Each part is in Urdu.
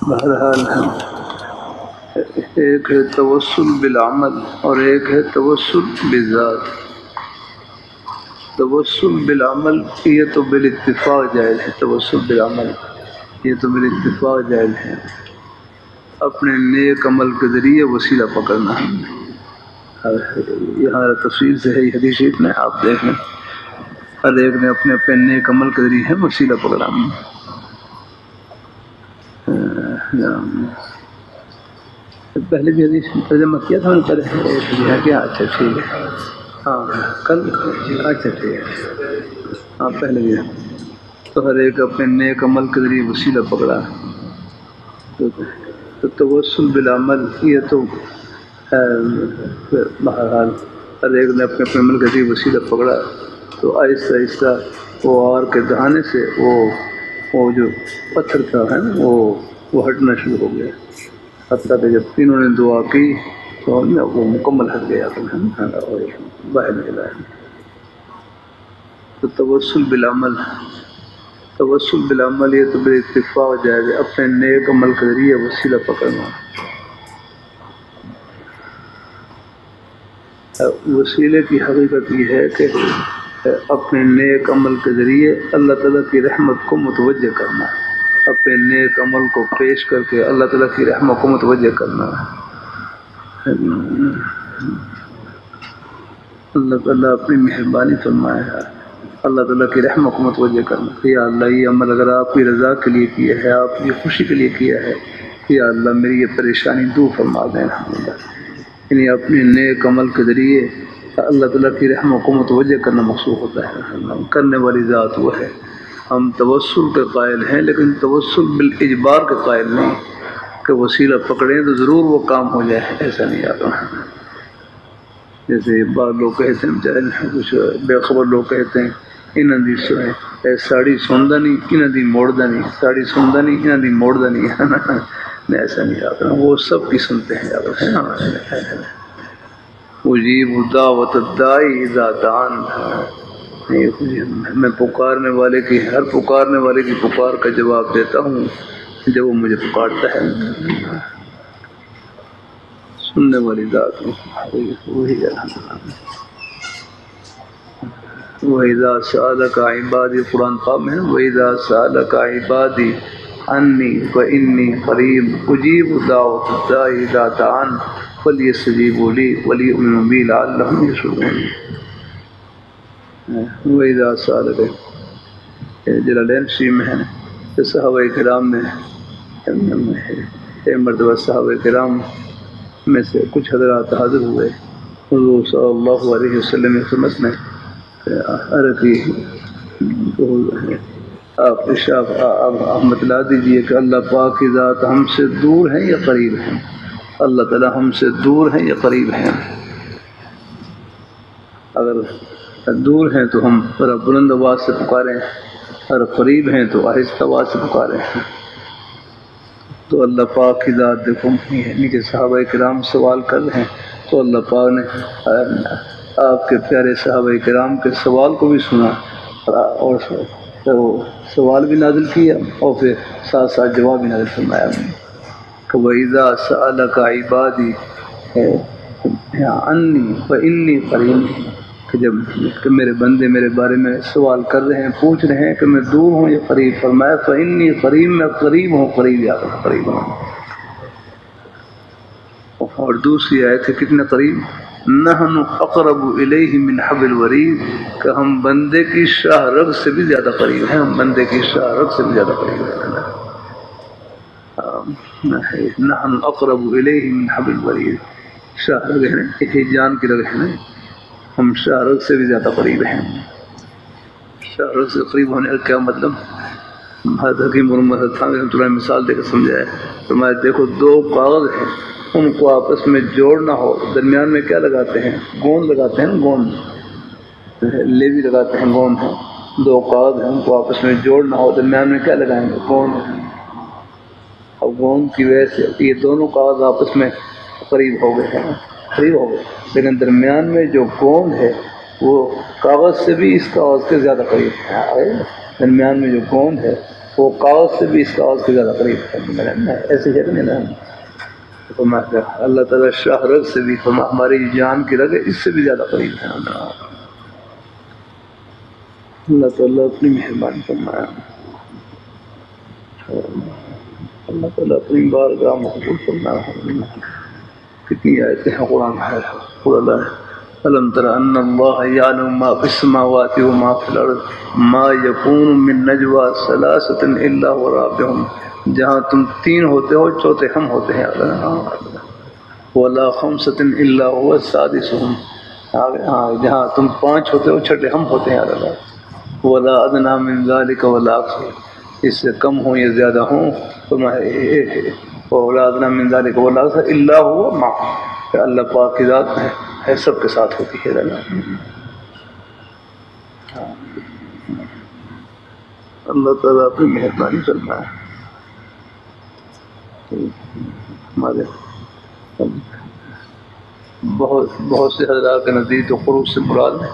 بہرحال ایک ہے توسل بالعمل اور ایک ہے توسل بالذات۔ توسل بالعمل یہ تو بالاتفاق جائز ہے، توسل بالعمل یہ تو بالاتفاق جائز ہے، اپنے نیک عمل کے ذریعے وسیلہ پکڑنا۔ یہاں تفصیل سے ہے یہ حدیث شریف میں، آپ دیکھیں ہر ایک نے اپنے اپنے نیک عمل کے ذریعے وسیلہ پکڑا۔ پہلے بھی حدیث ترجمہ کیا تھا میں پہلے کیا؟ اچھا ٹھیک ہے، ہاں کل، اچھا ٹھیک ہے، ہاں پہلے بھی تو ہر ایک اپنے نیک عمل کے ذریعے وسیلہ پکڑا۔ تو توسل بالعمل یہ تو بہرحال ہر ایک نے اپنے اپنے عمل کے ذریعے وسیلہ پکڑا، تو آہستہ آہستہ وہ آر کے دہانے سے وہ جو پتھر تھا ہے نا وہ ہٹنا شروع ہو گیا، حتیٰ کہ جب تینوں نے دعا کی تو وہ مکمل ہٹ گیا اور باہر نکلا ہے۔ تو توسل بالعمل، توسل بالعمل یہ تو بے اتفاق جائز ہے، اپنے نیک عمل کے ذریعے وسیلہ پکڑنا۔ وسیلے کی حقیقت یہ ہے کہ اپنے نیک عمل کے ذریعے اللہ تعالیٰ کی رحمت کو متوجہ کرنا، اپنے نیک عمل کو پیش کر کے اللہ تعالیٰ کی رحمت کو متوجہ کرنا۔ اللہ تعالیٰ اپنی مہربانی فرمائے گا، اللہ تعالیٰ کی رحمت کو متوجہ کرنا۔ یا اللہ یہ عمل اگر آپ کی رضا کے لیے کیا ہے، آپ کی خوشی کے لیے کیا ہے، یا اللہ میری یہ پریشانی دور فرما دیں۔ یعنی اپنے نیک عمل کے ذریعے اللہ تعالیٰ کی رحمت کو متوجہ کرنا مقصود ہوتا ہے، کرنے والی ذات وہ ہے۔ ہم توسل کے قائل ہیں لیکن توسل بالاجبار کے قائل نہیں کہ وسیلہ پکڑیں تو ضرور وہ کام ہو جائے، ایسا نہیں آتا۔ جیسے بعض لوگ کہتے ہیں، کچھ بے خبر لوگ کہتے ہیں انہاں دی ساڑی سندا نہیں انہاں دی موڑدا نہیں، ساڑی سندا نہیں انہاں دی موڑدا نہیں، ایسا نہیں آتا، وہ سب کی سنتے ہیں۔ اجیب دعوت الداعی اذا دعان، میں پکارنے والے کی، ہر پکارنے والے کی پکار کا جواب دیتا ہوں جب وہ مجھے پکارتا ہے۔ سننے والی ذات وہی ہے۔ وَإِذَا سَأَلَكَ عِبَادِي، قرآن پاک میں ہے وَإِذَا سَأَلَكَ عِبَادِي عَنِّي فَإِنِّي قَرِيبٌ أُجِيبُ دَعْوَةَ الدَّاعِ إِذَا دَعَانِ فَلْيَسْتَجِيبُوا لِي وَلْيُؤْمِنُوا بِي لَعَلَّهُمْ يَرْشُدُونَ۔ وَإِذَا سَأَلَكَ جلالین شریف میں ہے کہ صحابہ کرام نے ایک مرتبہ صحابہ کرام میں سے کچھ حضرات حاضر ہوئے، حضور صلی اللہ علیہ وسلم کی خدمت میں عرض کی، آپ ارشاد آپ بتلا دیجئے کہ اللہ پاک کی ذات ہم سے دور ہیں یا قریب ہیں؟ اللہ تعالیٰ ہم سے دور ہیں یا قریب ہیں؟ اگر دور ہیں تو ہم ذرا بلند آواز سے پکاریں، اور قریب ہیں تو آہستہ آواز سے پکاریں۔ تو اللہ پاک کی ذات دیکھو نیچے صحابہ کرام سوال کر رہے ہیں، تو اللہ پاک نے آپ کے پیارے صحابہ کرام کے سوال کو بھی سنا اور سوال بھی نازل کیا، اور پھر ساتھ ساتھ جواب بھی نازل فرمایا کہ وَإِذَا سَأَلَكَ عِبَادِي عَنِّي فَإِنِّي قَرِيبٌ، کہ جب کہ میرے بندے میرے بارے میں سوال کر رہے ہیں، پوچھ رہے ہیں کہ میں دور ہوں یا قریب، فرمایا فَإِنِّي قَرِيب، میں قریب ہوں، قریب یا قریب ہوں۔ اور دوسری آیت ہے کتنے قریب، نحن اقرب الیہ من حبل الورید، کہ ہم بندے کی شاہ رگ سے بھی زیادہ قریب ہیں، ہم بندے کی شاہ رگ سے بھی زیادہ قریب ہیں۔ نحن اقرب الیہ من حبل الورید، شاہ رگ ہے، یہ جان کی رگ ہے نا، ہم شاہ رگ سے بھی زیادہ قریب ہیں۔ شاہ رگ سے قریب ہونے کا کیا مطلب؟ حضرت حکیم محمد تھانوی رحمۃ اللہ مثال دے کر سمجھایا، فرمایا دیکھو دو کاغذ ہیں، ان کو آپس میں جوڑنا ہو، درمیان میں کیا لگاتے ہیں؟ گوند لگاتے ہیں، گوند لیوی لگاتے ہیں، گوند ہے۔ دو کاغذ ہیں، ان کو آپس میں جوڑنا ہو، درمیان میں کیا لگائیں گے؟ گوند۔ اور گوند کی وجہ سے یہ دونوں کاغذ آپس میں قریب ہو گئے ہیں، قریب ہو گئے، لیکن درمیان میں جو گوند ہے وہ کاغذ سے بھی اس کاغذ کے زیادہ قریب ہے۔ درمیان میں جو گوند ہے وہ کاغذ سے بھی اس کاغذ کے زیادہ قریب ہے. ایسے ہے نا فرمایا اللہ تعالیٰ شاہ رگ سے بھی فرمایا ہماری جان کی رگ ہے اس سے بھی زیادہ قریب ہے. اللہ تعالیٰ اپنی مہربانی فرمایا. اللہ تعالیٰ اپنی بارگاہ مقبول فرمایا. کتنی آیتیں ہیں قرآن ہے. قرآن الم تر ان اللہ یعلم ما فی السماوات وما فی الارض ما یکون من نجوى ثلاثۃ الا هو رابعهم. جہاں تم تین ہوتے ہو چوتھے ہم ہوتے ہیں. ولا خمسۃ الا هو سادسهم. جہاں تم پانچ ہوتے ہو چھٹے ہم ہوتے ہیں. ولا ادنى من ذلك ولا اکثر. اس سے کم ہوں یا زیادہ ہوں ولا ادنى من ذلك ولا اکثر الا هو معهم. اللہ پاک کی ذات ہے سب کے ساتھ ہوتی ہے. اللہ تعالیٰ اپنی مہربانی فرمائے. ہمارے بہت سے حضرات کے نزدیک تو قروض سے مراد ہے.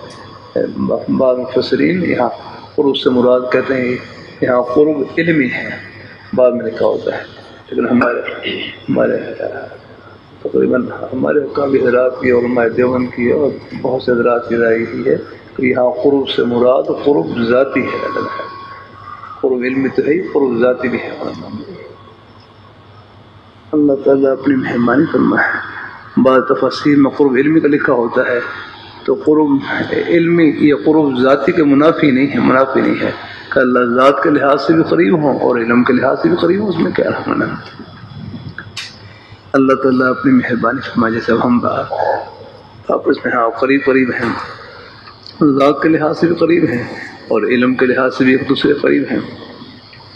بعض مفسرین یہاں قروض سے مراد کہتے ہیں یہاں قرب علمی ہے. بعد میں لکھا ہوتا ہے لیکن ہمارے تقریباً ہمارے قابل حضرات کی علماء دیوبند کی اور بہت سے حضرات کی رائے یہی ہے کہ یہاں قرب سے مراد قرب ذاتی ہے. قرب علمی تو ہے قرب ذاتی بھی ہے. اللہ تعالیٰ اپنی مہربانی فرمائے. بعض تفسیر میں قرب علمی کا لکھا ہوتا ہے تو قرب علمی یہ قرب ذاتی کے منافی نہیں ہے کہ اللہ ذات کے لحاظ سے بھی قریب ہوں اور علم کے لحاظ سے بھی قریب ہوں. اس میں کیا رحمت ہے. اللہ تعالیٰ اپنی مہربانی فرمائے. جیسے اب ہم آپس میں قریب ہیں ذات کے لحاظ سے بھی قریب ہیں اور علم کے لحاظ سے بھی ایک دوسرے قریب ہیں.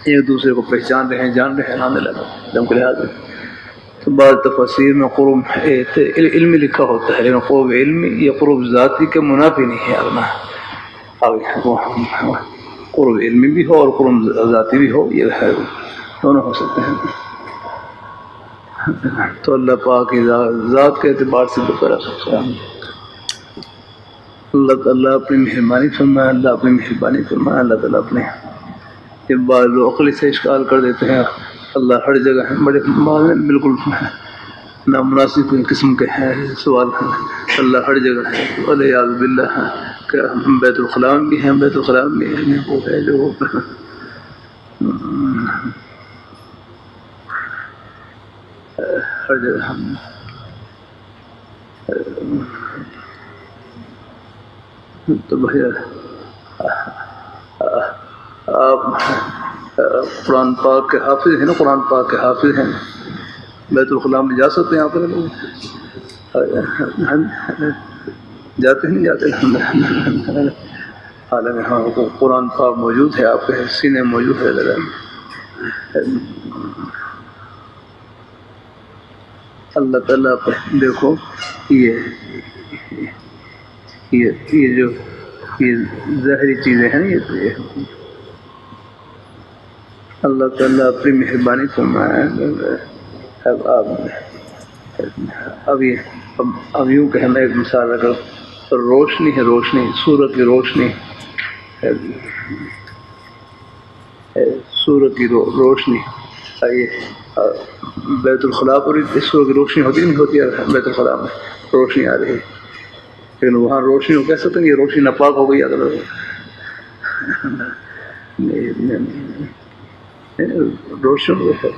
ایک دوسرے کو پہچان رہے ہیں جان رہے ہیں آنے لگا علم کے لحاظ سے. تو بعض تفسیر میں قرب علمی لکھا ہوتا ہے لیکن قرب علمی یا قرب ذاتی کے منافی نہیں ہے. قرب علمی بھی ہو اور قرب ذاتی بھی ہو یہ ہے دونوں ہو سکتے ہیں. تو اللہ پاک کی ذات کے اعتبار سے بہتر ہے. اللہ تعالیٰ اپنی مہربانی فرمائے. اللہ تعالیٰ اپنے جب بعض لوگ عقل سے اشکال کر دیتے ہیں اللہ ہر جگہ ہے. بڑے بعض بالکل نامناسب قسم کے ہیں سوال ہیں. اللہ ہر جگہ ہے والعیاذ باللہ ہے کہ بیت الخلاء بھی ہیں وہ ہے جو ہر جگہ ہم تو بھیا آپ قرآن پاک کے حافظ ہیں نا. قرآن پاک کے حافظ ہیں. بیت الخلاء میں جا سکتے ہیں آپ جاتے نہیں جاتے حالانکہ ہاں قرآن پاک موجود ہے آپ کے سینے موجود ہے. اللہ تعالیٰ پہ دیکھو یہ جو یہ ظاہری چیزیں ہیں یہ اللہ تعالیٰ اپنی مہربانی فرمائے. اب یوں کہ ہمیں ایک مثال اگر روشنی ہے سورج کی روشنی سورج کی روشنی بیت الخلاء پر سورج کی روشنی ہوتی نہیں ہوتی ہے. بیت الخلاء میں روشنی آ رہی ہے لیکن وہاں روشنی کو کہہ سکتے ہیں یہ روشنی ناپاک ہو گئی. اگر روشن ہے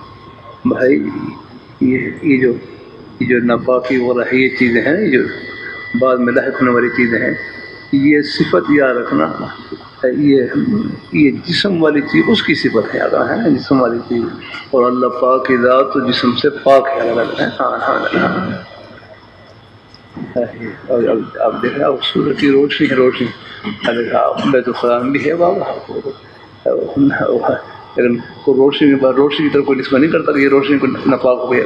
بھائی یہ جو ناپاکی وغیرہ یہ چیزیں ہیں جو بعد میں لاحق ہونے والی چیزیں ہیں یہ صفت یاد رکھنا. یہ جسم والی چیز اس کی صفت ہے اگر ہے جسم والی چیز اور اللہ پاک کی ذات تو جسم سے پاک ہے. آپ دیکھ رہے ہیں سورج کی روشنی بیت الخلاء بھی ہے بابا لیکن روشنی کے بعد روشنی کی طرف کوئی نسبت نہیں کرتا کہ یہ روشنی کو ناپاک ہو گئی.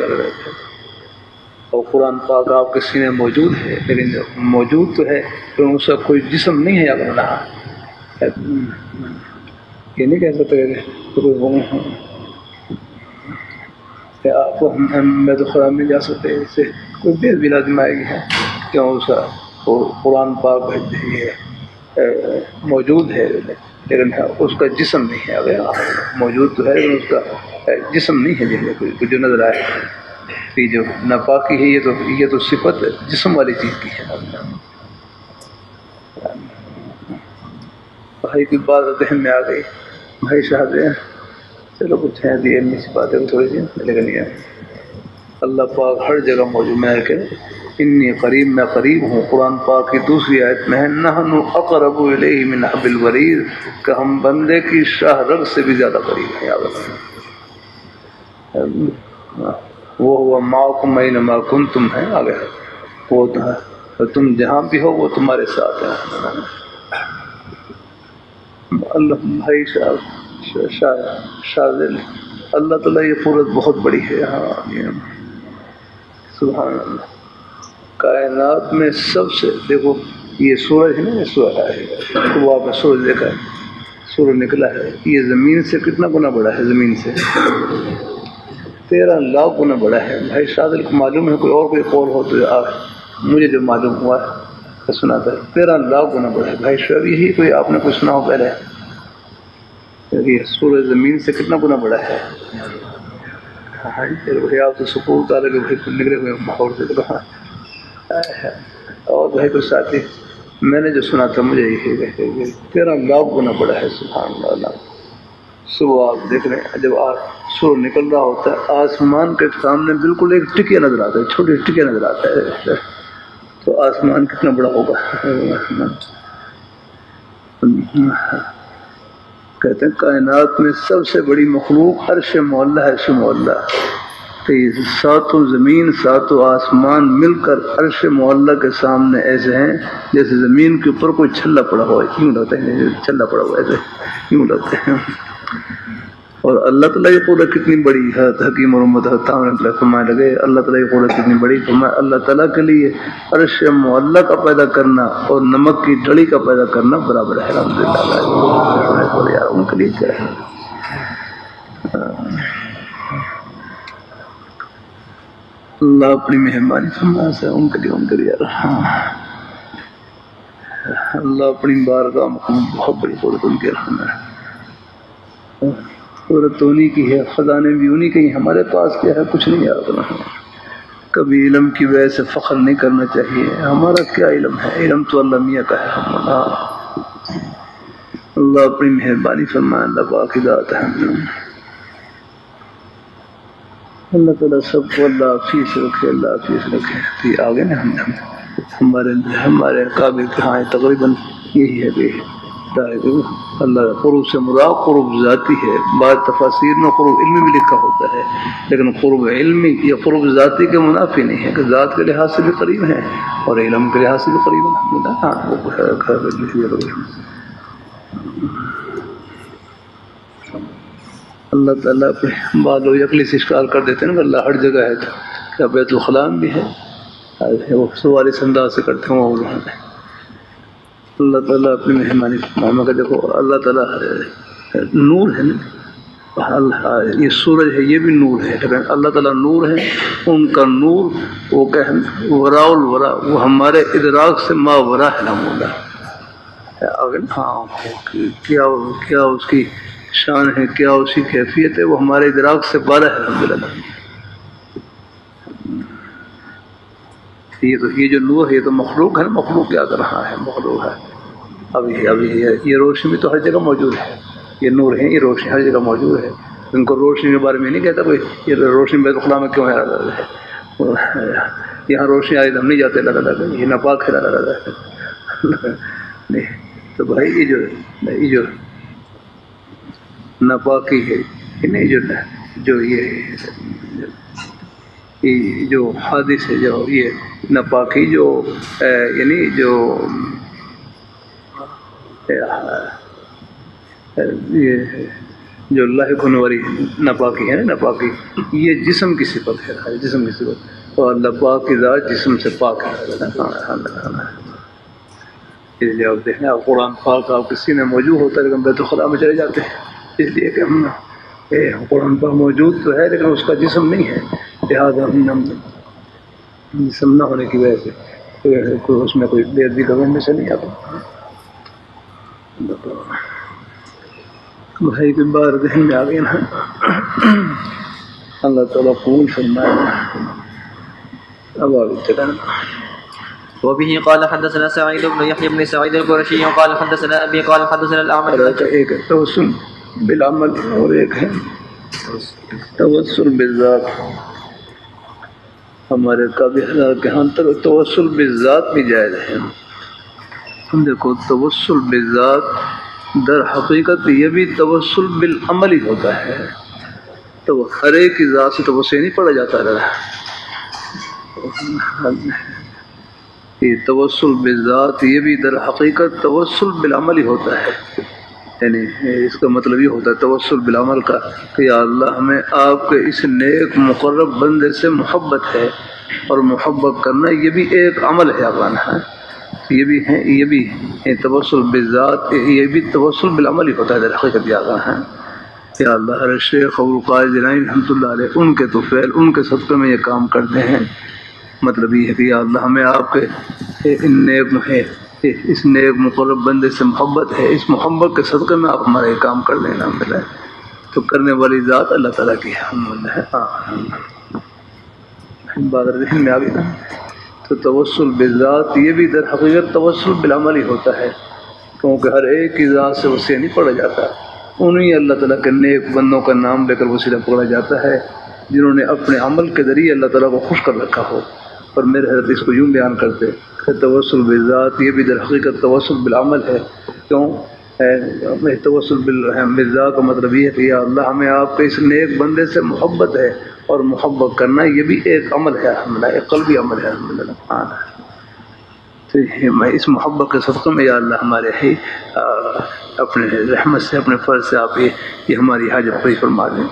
اور قرآن پاک آپ کے سینے موجود ہے لیکن موجود تو ہے لیکن اس کا کوئی جسم نہیں ہے. اگر رہا یہ نہیں کہہ سکتے کہ آپ ہم بیت الخلاء میں جا سکتے اس سے کوئی بے بھی لازم آئے گی ہے کیوں اس کا قرآن پاک یہ موجود ہے لیکن اس کا جسم نہیں ہے. اگر موجود تو ہے لیکن اس کا جسم نہیں ہے جیسے کوئی جو نظر آئے. یہ جو ناپاکی ہے یہ تو صفت جسم والی چیز کی ہے. بھائی کی بات ذہن میں آ گئی. بھائی صاحب چلو کچھ ہے علمی سی باتیں تھوڑی سی, لیکن یہ اللہ پاک ہر جگہ موجود. میں کہ انی قریب, میں قریب ہوں. قرآن پاک کی دوسری آیت میں ہے نحن اقرب الیہ من حبل الورید, کہ ہم بندے کی شاہ رگ سے بھی زیادہ قریب ہیں. یاد رکھیں وہ معکم اینما کنتم ہے آگے, وہ تم جہاں بھی ہو وہ تمہارے ساتھ ہے. اللہ بھائی صاحب شاذل اللہ تعالیٰ یہ قدرت بہت بڑی ہے. ہاں سبحان اللہ. کائنات میں سب سے دیکھو یہ سورج ہے نا, یہ سورج ہے وہ آپ نے سورج دیکھا ہے, سورج نکلا ہے, یہ زمین سے کتنا گنا بڑا ہے, زمین سے 13 لاکھ گنا بڑا ہے. بھائی شاذل کو معلوم ہے, کوئی اور کوئی قول ہو تو آپ مجھے جو معلوم ہوا ہے سنا تھا 13 لاکھ گنا بڑا ہے. بھائی شاید یہی کوئی آپ نے کچھ سنا ہو پہلے, سورج زمین سے کتنا گنا بڑا ہے. بھائی آپ تو سکول تعالیٰ کے بھائی نکلے ہوئے ماحول سے. اور بھائی کوئی ساتھی میں نے جو سنا تھا مجھے یہی 13 لاکھ گنا بڑا ہے. سبحان اللہ. صبح آپ دیکھ رہے ہیں جب سورج نکل رہا ہوتا ہے آسمان کے سامنے بالکل ایک ٹکیا نظر آتا ہے, چھوٹی ٹکیا نظر آتا ہے, تو آسمان کتنا بڑا ہوگا. کہتے ہیں کائنات میں سب سے بڑی مخلوق عرش معلہ ہے. عرش معلہ کہ ساتوں زمین ساتوں آسمان مل کر عرش معلہ کے سامنے ایسے ہیں جیسے زمین کے اوپر کوئی چھلا پڑا ہوا ہے. یوں لگتا ہے چھلا پڑا ہوا ہے, ایسے یوں لگتے ہیں. اور اللہ تعالیٰ کی قدرت کتنی بڑی ہے. حکیم اور محمد فرمائے لگے اللہ تعالیٰ کی قدرت کتنی بڑی. فرمایا اللہ تعالیٰ کے لیے عرش معلہ کا پیدا کرنا اور نمک کی ڈڑی کا پیدا کرنا برابر ہے. الحمدللہ یار ان کے لیے کیا ہے. اللہ اپنی مہربانی فرما سے ان کے لیے یار. اللہ اپنی بارگاہ میں بہت بڑی قدرت ان کے رحمت ہے. قدرت انہی کی ہے, خزانے بھی انہی کے. ہمارے پاس کیا ہے, کچھ نہیں. یاد رکھنا کبھی علم کی وجہ سے فخر نہیں کرنا چاہیے. ہمارا کیا علم ہے, علم تو اللہ میاں کا ہے. اللہ اپنی مہربانی فرمائے. اللہ باقی ذات ہے. اللہ تعالیٰ سب کو اللہ حافظ رکھے, اللہ حافظ رکھے. آگے نا ہمارے قابل کے ہاں تقریباً یہی ہے کہ اللہ قرب سے مراد قرب ذاتی ہے. بعض تفاسیر میں قرب علمی بھی لکھا ہوتا ہے, لیکن قرب علمی یا قرب ذاتی کے منافی نہیں ہے کہ ذات کے لحاظ سے بھی قریب ہیں اور علم کے لحاظ سے بھی قریب ہیں. اللہ تعالیٰ پہ بعض لوگ عقلی سے اشکال کر دیتے ہیں کہ اللہ ہر جگہ ہے, کیا بیت الخلاء بھی ہے, وہ سوال اس انداز سے کرتے ہیں. وہ اللہ تعالیٰ اپنی مہربانی فرما کہ دیکھو اللہ تعالیٰ نور ہے نا, یہ سورج ہے یہ بھی نور ہے, لیکن اللہ تعالیٰ نور ہے. ان کا نور وہ کہ وراء الورا, وہ ہمارے ادراک سے ما ورا ہے. ہاں کیا اس کی شان ہے, کیا اس کی کیفیت ہے, وہ ہمارے ادراک سے بالا ہے. الحمدللہ یہ جو نور ہے یہ تو مخلوق ہے نا. مخلوق کیا کر رہا ہے, مخلوق ہے. ابھی یہ روشنی بھی تو ہر جگہ موجود ہے. یہ نور ہے, یہ روشنی ہر جگہ موجود ہے. ان کو روشنی کے بارے میں نہیں کہتا کوئی یہ روشنی بیت الخلاء میں کیوں ہے. یہاں روشنی آئی ہم نہیں جاتے, لگا یہ ناپاک ہے لگا نہیں. تو بھائی یہ جو ناپاکی ہے نہیں, جو یہ جو حادث ہے, جو یہ ناپاکی جو یعنی جو لاحق ہونے والی ناپاکی ہے نا, ناپاکی یہ جسم کی صفت ہے, جسم کی صفت. اور اللہ پاک کی ذات جسم سے پاک ہے. اس لیے آپ دیکھیں آپ قرآن پاک آپ کسی میں موجود ہوتا ہے لیکن بیت الخلاء میں چلے جاتے ہیں. اس لیے کہ ہم قرآن پاک موجود تو ہے لیکن اس کا جسم نہیں ہے, لہٰذا جسم نہ ہونے کی وجہ سے اس میں کوئی بے ادبی کا میں سے نہیں آتا. بھائی کے بار ذہن میں آ گئے نا، اللہ تعالیٰ قبول فرمائے. اب آگے چلیں. وبه قال حدثنا سعيد بن يحيى بن سعيد القرشي قال حدثنا أبي قال حدثنا الأعمش. ایک ہے توسل بالعمل اور ایک ہے توسل بالذات. ہمارے قاضی حضرات کے ہاں تک توسل بالذات بھی جائز ہے. دیکھو توسل بالذات در حقیقت یہ بھی توسل بالعمل ہی ہوتا ہے. تو ہر ایک کی ذات سے توسل نہیں پڑا جاتا رہا. یہ توسل بالذات یہ بھی در حقیقت توسل بالعمل ہی ہوتا ہے. یعنی اس کا مطلب یہ ہوتا ہے توسل بالعمل کا کہ یا اللہ ہمیں آپ کے اس نیک مقرب بندے سے محبت ہے، اور محبت کرنا یہ بھی ایک عمل ہے افغانہ. یہ بھی ہے، یہ بھی توسل بالذات یہ بھی توسل بالعمل ہی ہوتا ہے در حقیقت. یا اللہ ہر شیخ ابو القائد جیلانی رحمۃ اللہ علیہ ان کے طفیل ان کے صدقے میں یہ کام کرتے ہیں. مطلب یہ ہے کہ یا اللہ ہمیں آپ کے اس نیک مقرب بندے سے محبت ہے، اس محبت کے صدقے میں آپ ہمارا یہ کام کر لینا ملا ہے. تو کرنے والی ذات اللہ تعالیٰ کی ہے. بات ذہن میں آ گئی نا. تو توسل بالذات یہ بھی در حقیقت توسل بالعمل ہی ہوتا ہے، کیونکہ ہر ایک کی ذات سے وسیلہ نہیں پڑا جاتا. انہیں اللہ تعالیٰ کے نیک بندوں کا نام لے کر وسیلہ پکڑا جاتا ہے جنہوں نے اپنے عمل کے ذریعے اللہ تعالیٰ کو خوش کر رکھا ہو. اور میرے حضرت اس کو یوں بیان کرتے کہ توسل بالذات یہ بھی در حقیقت توسل بالعمل ہے. کیوں؟ توسل بالذات کا مطلب یہ ہے کہ یا اللہ ہمیں آپ کے اس نیک بندے سے محبت ہے، اور محبت کرنا یہ بھی ایک عمل ہے الحمدللہ، ایک قلبی عمل ہے الحمدللہ. تو میں اس محبت کے صدقے میں یا اللہ ہمارے ہی اپنے رحمت سے اپنے فرض سے آپ یہ ہماری حاجت پوری فرما دیں.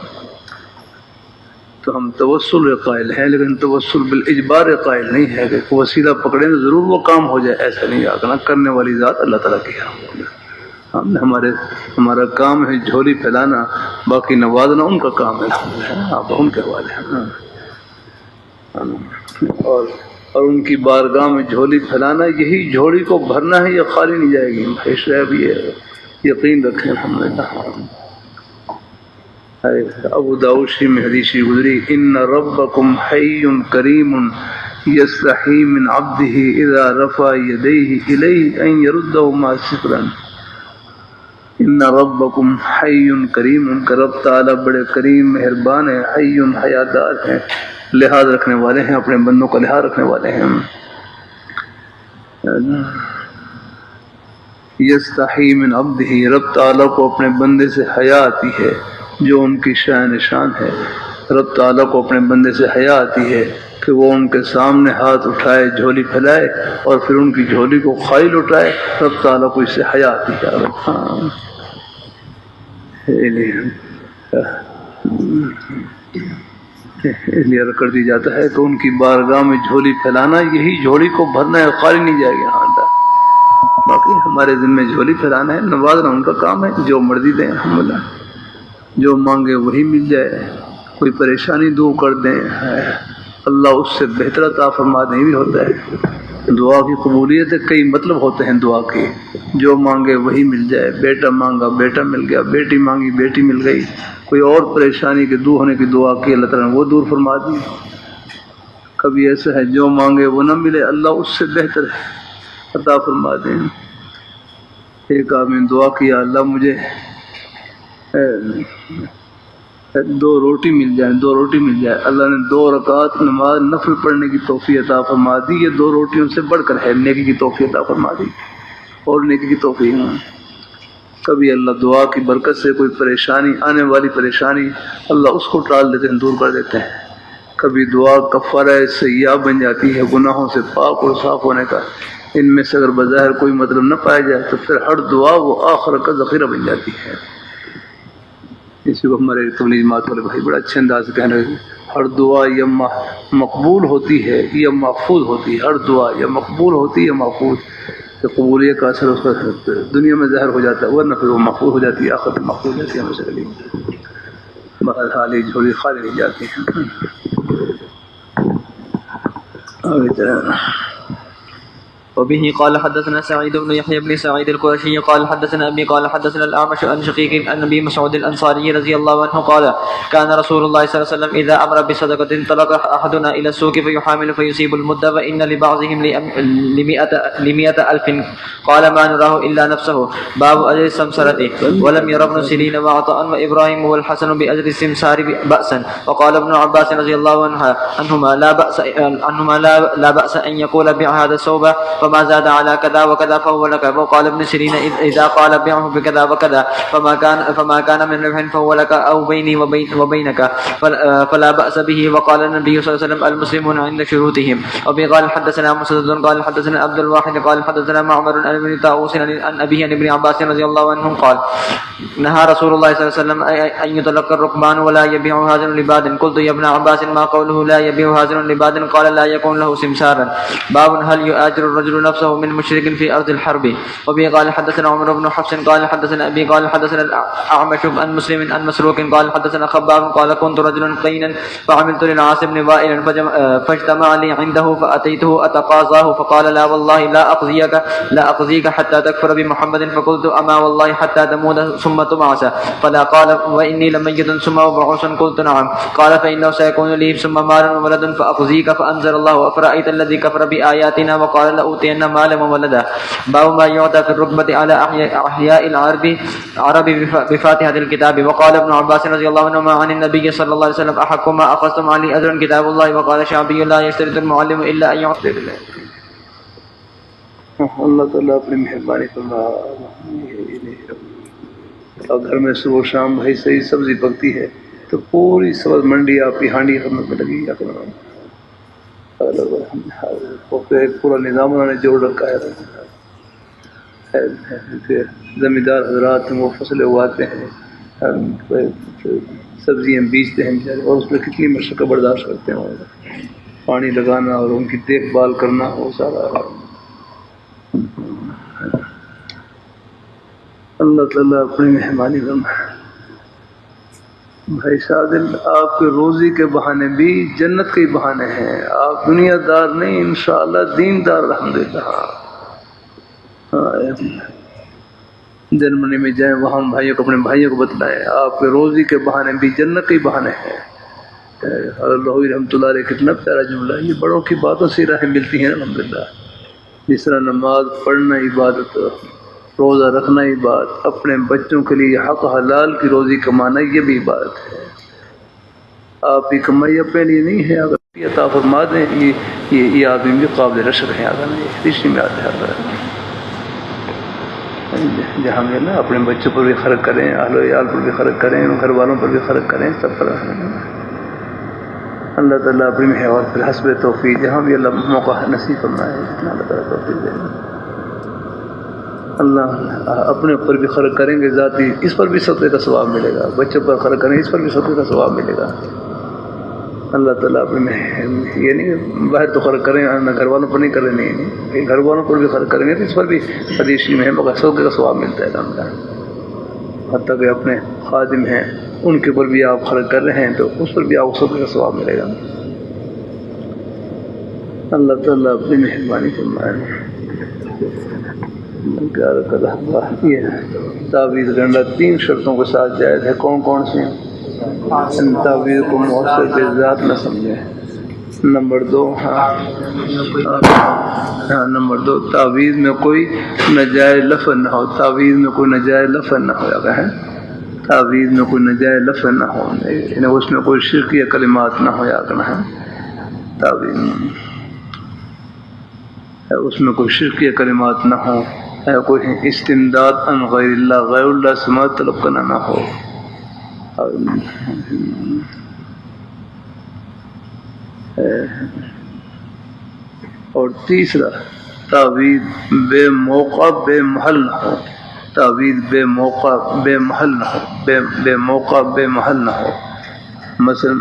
تو ہم توسل قائل ہیں، لیکن توسل بالاجبار قائل نہیں ہے کہ وسیلہ پکڑیں تو ضرور وہ کام ہو جائے. ایسا نہیں آگنا. کرنے والی ذات اللہ تعالیٰ کی ہے. ہمارا کام ہے جھولی پھیلانا، باقی نوازنا ان کا کام ہے. آپ ان کے حوالے ہیں. اور ان کی بارگاہ میں جھولی پھیلانا، یہی جھولی کو بھرنا ہے، یہ خالی نہیں جائے گی. شاید یہ یقین رکھیں. الحمدللہ. ابو داؤد شریف میں حدیث گزری ان ربکم حی کریم یستحی من عبدہ اذا رفع یدیہ الیہ ان یردہما صفرا. ان ربکم حی کریم، ان کا رب تعالی بڑے کریم مہربان ہے. حی حیادار ہیں، لحاظ رکھنے والے ہیں، اپنے بندوں کا لحاظ رکھنے والے ہیں. یستحی من عبدہ، رب تعالی کو اپنے بندے سے حیا آتی ہے، جو ان کی شان ہے. رب تعالیٰ کو اپنے بندے سے حیا آتی ہے کہ وہ ان کے سامنے ہاتھ اٹھائے، جھولی پھیلائے، اور پھر ان کی جھولی کو خالی لٹائے. رب تعالیٰ کو اس سے حیا آتی ہے. اس لیے کر دی جاتا ہے کہ ان کی بارگاہ میں جھولی پھیلانا، یہی جھولی کو بھرنا ہے، خالی نہیں جائے گا. باقی ہمارے ذمہ جھولی پھیلانا ہے، نوازنا ان کا کام ہے. جو مرضی دیں الحمدللہ، جو مانگے وہی مل جائے. کوئی پریشانی دور کر دیں، اللہ اس سے بہتر عطا فرما دیں بھی ہوتا ہے. دعا کی قبولیت کئی مطلب ہوتے ہیں دعا کے. جو مانگے وہی مل جائے. بیٹا مانگا بیٹا مل گیا، بیٹی مانگی بیٹی مل گئی. کوئی اور پریشانی کے دور ہونے کی دعا کی، اللہ تعالیٰ نے وہ دور فرما دی. کبھی ایسا ہے جو مانگے وہ نہ ملے، اللہ اس سے بہتر ہے عطا فرما دیں. ایک آدمی دعا کیا اللہ مجھے 2 روٹی مل جائے. اللہ نے 2 رکعت نماز نفل پڑھنے کی توفیق عطا فرما دی. یہ 2 روٹیوں سے بڑھ کر ہے، نیکی کی توفیق عطا فرما دی، اور نیکی کی توفیق. کبھی اللہ دعا کی برکت سے کوئی پریشانی، آنے والی پریشانی، اللہ اس کو ٹال دیتے ہیں، دور کر دیتے ہیں. کبھی دعا کفارہ سیئہ بن جاتی ہے، گناہوں سے پاک اور صاف ہونے کا. ان میں سے اگر بظاہر کوئی مطلب نہ پایا جائے تو پھر ہر دعا وہ آخرت کا ذخیرہ بن جاتی ہے. اسی کو ہمارے تبلیغ جماعت والے بھائی بڑا اچھے انداز سے کہنے لگے، ہر دعا یا مقبول ہوتی ہے یا محفوظ ہوتی ہے. ہر دعا یا مقبول ہوتی ہے یا محفوظ. کہ قبولیت کا اثر اس کا دنیا میں ظاہر ہو جاتا ہے، ورنہ پھر وہ محفوظ ہو جاتی ہے، آخرت محفوظ ہو جاتی ہے ہمیشہ کے لیے. بہرحال یہ جھولی خالی نہیں جاتی ہے. وبه قال حدثنا سعيد بن يحيى بن سعيد القرشي قال حدثنا أبي قال حدثنا الأعمش عن شقيق عن أبي مسعود الأنصاري رضي الله عنه قال كان رسول الله صلى الله عليه وسلم إذا أمر بصدقة انطلق أحدنا إلى السوق فيحامل فيصيب المدة فإن لبعضهم لمئة ألف قال ما نراه إلا نفسه. باب أجر السمسرة. ولم ير ابن سيرين وعطاء وإبراهيم والحسن بأجر السمسار بأسا. وقال ابن عباس رضي الله عنهما لا بأس أن يقول بيع هذا الثوب فما زاد على كذا وكذا فهو لك. وقال ابن سيرين إذا قال بيعه بكذا وكذا فما كان من ربح فهو لك أو بيني وبينك فلا بأس به. وقال النبي صلى الله عليه وسلم المسلمون عند شروطهم. وبه قال حدثنا مسدد قال حدثنا عبد الواحد قال حدثنا معمر عن ابن طاووس عن أبيه عن ابن عباس رضي الله عنهم قال نهى رسول الله صلى الله عليه وسلم أن يطلق الركبان ولا يبيع هازن لباد. قلت يا ابن عباس ما قوله لا يبيع هازن لباد؟ قال لا يكون له سمسارا. باب هل يؤاجر الرجل نفسه من مشرك في أرض الحرب. وبه قال حدثنا عمر بن حفص قال حدثنا أبي قال حدثنا الأعمش عن مسلم عن مسروق قال حدثنا خباب قال كنت رجلا قينا فعملت للعاص بن وائل فاجتمع لي عنده فأتيته أتقاضاه فقال لا والله لا أقضيك حتى تكفر بمحمد. فقلت أما والله حتى تموت ثم تبعث. فلا قال وإني لميت ثم مبعوث. قلت نعم. قال فإنه سيكون لي ثم مال وولد فأقضيك. فأنزل الله أفرأيت الذي كفر بآياتنا وقال لأوتين مالا وولدا. باب ما يعطى في الركبة على أحياء العرب بفاتحة الكتاب. وقال ابن عباس رضي الله عنهما عن النبي صلى الله عليه وسلم أحق ما أخذتم عليه أجرا كتاب الله. وقال شعبي لا يشترط المعلم إلا أن يعطي. اللہ تعالیٰ اپنی مہربانی فرما. اور گھر میں صبح شام بھائی صحیح سبزی پکتی ہے تو پوری سبز منڈی آپ کی ہانڈی خدمت میں لگی یا پورا نظام انہوں نے جوڑ رکھا ہے. زمیندار حضرات وہ فصلیں اگاتے ہیں, سبزیاں بیچتے ہیں بیچارے, اور اس میں کتنی مشقت برداشت کرتے ہیں. پانی لگانا اور ان کی دیکھ بھال کرنا وہ سارا. اللہ تعالیٰ اپنی مہربانی کرنا. بھائی شادل, آپ کے روزی کے بہانے بھی جنت کے بہانے ہیں. آپ دنیا دار نہیں, انشاءاللہ دیندار الحمدللہ. جرمنی میں جائیں, وہاں بھائیوں کو اپنے بھائیوں کو بتلائیں آپ کے روزی کے بہانے بھی جنت کے بہانے ہیں. اللہ رحمۃ اللہ علیہ کتنا پیارا جملہ ہے. یہ بڑوں کی باتوں سے راہیں ملتی ہیں الحمدللہ. جس طرح نماز پڑھنا عبادت, روزہ رکھنا عبادت, اپنے بچوں کے لیے حق حلال کی روزی کمانا یہ بھی عبادت ہے. آپ کی کمائی اپنے لیے نہیں ہے, اگر عطا فرما دیں یہ آدمی بھی قابل رشک ہے. اسی میں آتے ہیں جہاں میں نا اپنے بچوں پر بھی خرچ کریں, اہل و عیال پر بھی خرچ کریں, گھر والوں پر بھی خرچ کریں, سب پر. اللہ تعالیٰ اپنی محور پر حسب توفیق جہاں بھی اللہ موقع نصیب فرمائے, جتنا اللہ تعالیٰ توفیق دے. اللہ اپنے اوپر بھی خرچ کریں گے ذاتی, اس پر بھی صدقے کا ثواب ملے گا. بچوں پر خرچ کریں اس پر بھی صدقے کا ثواب ملے گا. اللہ تعالیٰ اپنے یہ نہیں باہر تو خرچ کریں, نہ گھر والوں پر نہیں کریں, نہیں گھر والوں پر بھی خرچ کریں گے تو اس پر بھی حدیث میں ہے مگر صدقے کا ثواب ملتا ہے کام کا. حتیٰ کہ اپنے خادم ہیں ان کے اوپر بھی آپ خرچ کر رہے ہیں تو اس پر بھی آپ کو صدقے کا ثواب ملے گا. اللہ تعالیٰ اپنی مہربانی فرمائے. یہ تعویذ گنڈا 3 شرطوں کے ساتھ جائز ہے. کون کون سی ہیں؟ ان تعویذ کو مؤثر کے ذات نہ سمجھیں. نمبر 2 نمبر 2 تعویذ میں کوئی ناجائز لفظ نہ ہو. تعویذ میں کوئی ناجائز لفظ نہ ہو جاتا ہے. تعویذ میں کوئی ناجائز لفظ نہ ہو, یعنی اس میں کوئی شرکیہ کلمات نہ ہو یا کرنا ہے. تعویذ اس میں کوئی شرکیہ کلمات نہ ہو, کوئی استمداد ان غیر اللہ سے مدد طلب کرنا نہ ہو. اور تیسرا تعویذ بے موقع بے محل نہ ہو. تعویذ بے موقع بے محل نہ ہو, بے موقع بے محل نہ ہو. مثلا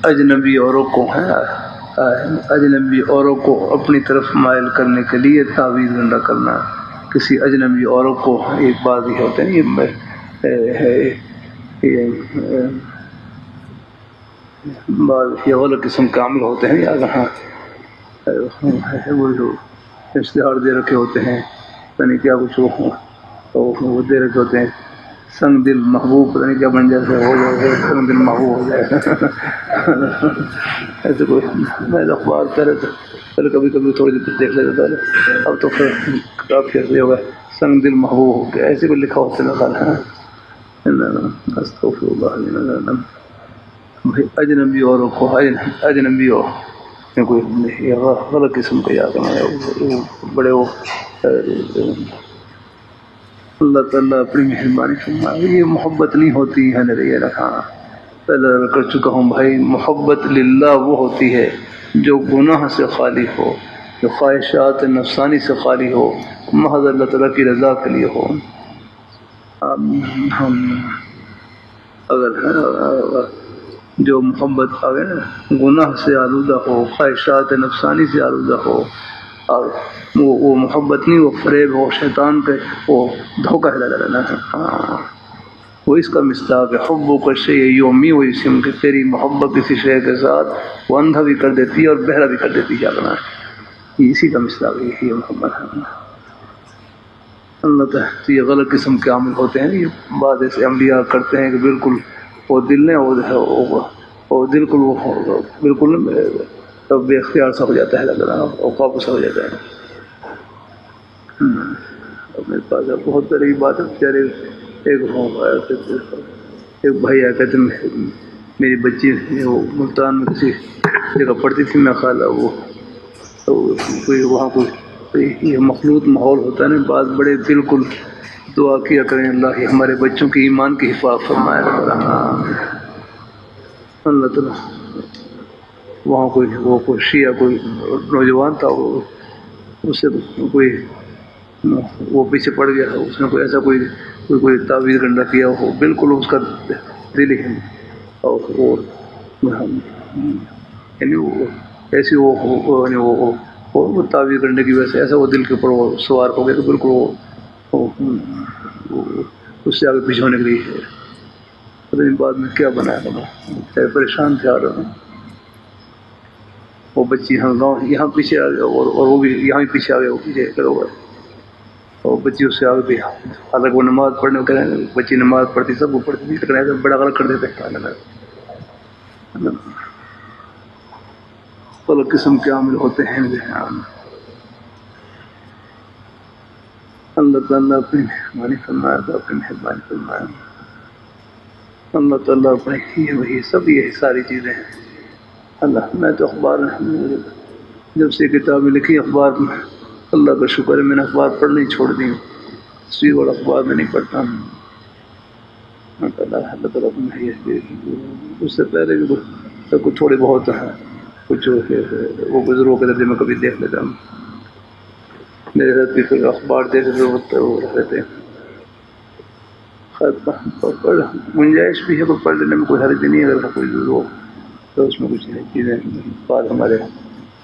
اجنبی عوروں کو اجنبی عوروں کو اپنی طرف مائل کرنے کے لیے تعویذ گنڈا کرنا. کسی اجنبی عوروں کو ایک بات یہ ہوتا ہے, بعض یہ غلط قسم کے عمل ہوتے ہیں. یا ہاں وہ اشتہار دے رکھے ہوتے ہیں، پتہ نہیں کیا کچھ وہ دے رکھے ہوتے ہیں، سنگ دل محبوب، پتہ نہیں کیا بن جائے، ہو جائے سنگ دل محبوب ہو جائے ایسے کوئی میں اخبار پہلے کبھی کبھی تھوڑی دیر دیکھ لیتا تھا، اب تو پھر کافی عرصے ہو گئے، سنگ دل محبوب ہو گیا ایسے کوئی لکھا ہوتا ہے استغفر اللہ بھائی اجنبی اوروں کو اجنبی ہو کوئی غلط قسم کا یاد بڑے وہ اللہ تعالیٰ اپنی مہربانی فرمائے، یہ محبت نہیں ہوتی ہے نظریہ رکھانا، پہلے کر چکا ہوں بھائی، محبت للہ وہ ہوتی ہے جو گناہ سے خالی ہو، جو خواہشات نفسانی سے خالی ہو، محض اللہ تعالیٰ کی رضا کے لیے ہو۔ ہم اگر جو محبت گناہ سے آلودہ ہو، خواہشات نفسانی سے آلودہ ہو، اور وہ محبت نہیں، وہ فریب ہو، شیطان کے وہ دھوکہ ہے، وہ اس کا مصداق ہے، حب کا شیء یومی و اسم کہ تیری محبت کسی شے کے ساتھ وہ اندھا بھی کر دیتی ہے اور بہرا بھی کر دیتی ہے، اپنا اسی کا مصداق ہے یہ محبت ہے۔ اللہ تعالیٰ یہ غلط قسم کے عامل ہوتے ہیں، یہ بعض ایسے عملیات کرتے ہیں کہ بالکل وہ دل نے وہ بالکل بے اختیار سا ہو جاتا ہے، لگ رہا اور قابو سا ہو جاتا ہے۔ میرے پاس بہت بڑی بات ہے، بیچارے ایک بھائی آیا کہتے میری بچی وہ ملتان میں کسی جگہ پڑھتی تھی، میں خیال وہ کوئی وہاں کوئی یہ مخلوط ماحول ہوتا ہے نا، بعض بڑے بالکل دعا کیا کریں اللہ ہی ہمارے بچوں کی ایمان کی حفاظت فرمائے اللہ تعالیٰ۔ وہاں کوئی شیعہ کوئی نوجوان تھا، وہ اس سے وہ پیچھے پڑ گیا، اس نے کوئی ایسا کوئی تعویذ گنڈا کیا ہو، بالکل اس کا دل ہی اور یعنی وہ ایسی وہ تعویذ گنڈے کی وجہ سے ایسا وہ دل کے اوپر وہ سوار ہو گیا کہ بالکل وہ اس سے آگے پیچھے ہونے کے لیے پتہ نہیں بعد میں کیا بنایا، پریشان تھے، وہ بچی یہاں پیچھے آ گیا اور وہ بھی یہاں پیچھے آ گیا، وہ پیچھے کرو گا اور بچی اس سے آگے بھی، حالانکہ وہ نماز پڑھنے کو کہہ، بچی نماز پڑھتی سب وہ پڑھتی تھی، لیکن بڑا غلط کر دیتے ہیں، غلط قسم کے عامل ہوتے ہیں۔ اللہ تعالیٰ اپنی مہربانی فرمایا تھا، اپنی مہربانی فرمایا اللہ تعالیٰ اپنے وہی سب یہ ساری چیزیں ہیں۔ اللہ میں تو اخبار جب سے کتابیں لکھی اخبار میں اللہ کا شکر ہے میں نے اخبار پڑھنا ہی چھوڑ دی، تصویر اور اخبار میں نہیں پڑھتا ہوں۔ اللہ تعالیٰ اس سے پہلے بھی کچھ تھوڑے بہت ہیں، کچھ وہ بزرگوں کے درجے میں کبھی دیکھ لیتا ہوں، میرے ساتھ بھی پھر اخبار دیکھتے ضرورت وہ رہتے ہیں، گنجائش بھی ہے، کوئی پڑھ لینے میں کوئی حرج نہیں ہے، اگر کوئی ضرور ہو تو اس میں کچھ چیزیں بعد ہمارے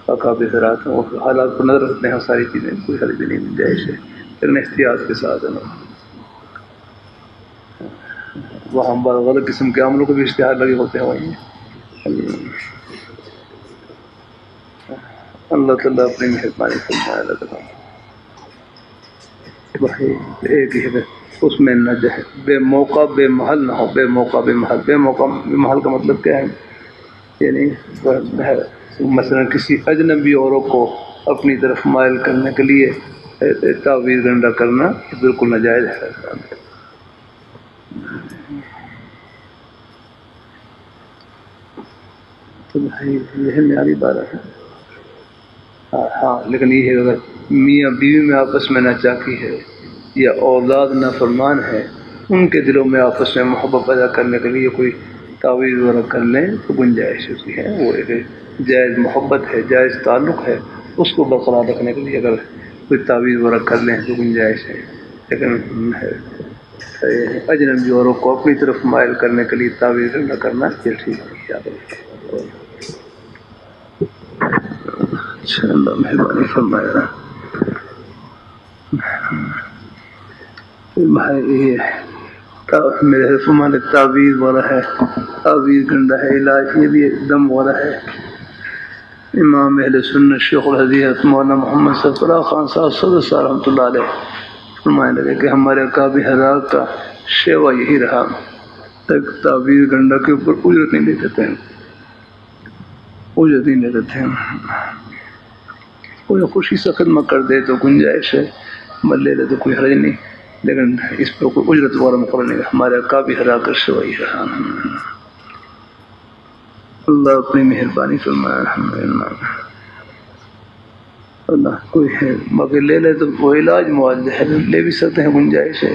اکابر حضرات ہیں وہ حالات کو نظر رکھتے ہیں، ساری چیزیں کوئی حرج نہیں، گنجائش ہے لیکن احتیاط کے ساتھ ہے نا، وہاں غلط قسم کے عملوں کے بھی اشتہار لگے ہوتے ہیں وہیں۔ اللہ تعالیٰ اپنی مہربانی فرمائے، اللہ تعالیٰ بھائی ایک ہی ہے اس میں نہ جائے، بے موقع بے محل نہ ہو، بے موقع بے محل، بے موقع بے محل کا مطلب کیا ہے؟ یعنی مثلا کسی اجنبی عورت کو اپنی طرف مائل کرنے کے لیے تعویذ گنڈا کرنا بالکل ناجائز ہے۔ تو بھائی یہ معیاری بات ہے، ہاں لیکن یہ ہے اگر میاں بیوی میں آپس میں ناچاکی ہے یا اولاد نافرمان ہے، ان کے دلوں میں آپس میں محبت پیدا کرنے کے لیے کوئی تعویذ وغیرہ کر لیں تو گنجائش اس کی ہے، وہ ایک جائز محبت ہے، جائز تعلق ہے، اس کو برقرار رکھنے کے لیے اگر کوئی تعویذ وغیرہ کر لیں تو گنجائش ہے، لیکن اجنبی عورتوں کو اپنی طرف مائل کرنے کے لیے تعویذ نہ کرنا یہ ٹھیک ہے۔ اچھا اللہ مہربانی فرمایا۔ بھائی میرے ہمارے تعویذ والا ہے، تعویذ گنڈا ہے، علاج یہ بھی دم والا ہے، امام اہل سنت شیخ الحدیث مولانا محمد سرفراز خان صاحب صدر رحمۃ اللہ علیہ فرمانے لگے کہ ہمارے اکابر حضرات کا شیوا یہی رہا، تک تعبیر گنڈا کے اوپر اجرت نہیں لیتے تھے، اجرت نہیں لیتے تھے، کوئی خوشی سے خدمت کر دے تو گنجائش ہے، مل لے لے تو کوئی حرج نہیں، لیکن اس پر کوئی اجرت والا مقرر نہیں، ہمارے اکابر حضرات کا شیوا یہی رہا۔ اللہ اپنی مہربانی فرمائے الحمدللہ۔ اللہ کوئی ہے باقی لے لے تو وہ علاج معالجہ ہے، لے بھی سکتے ہیں، گنجائش ہے،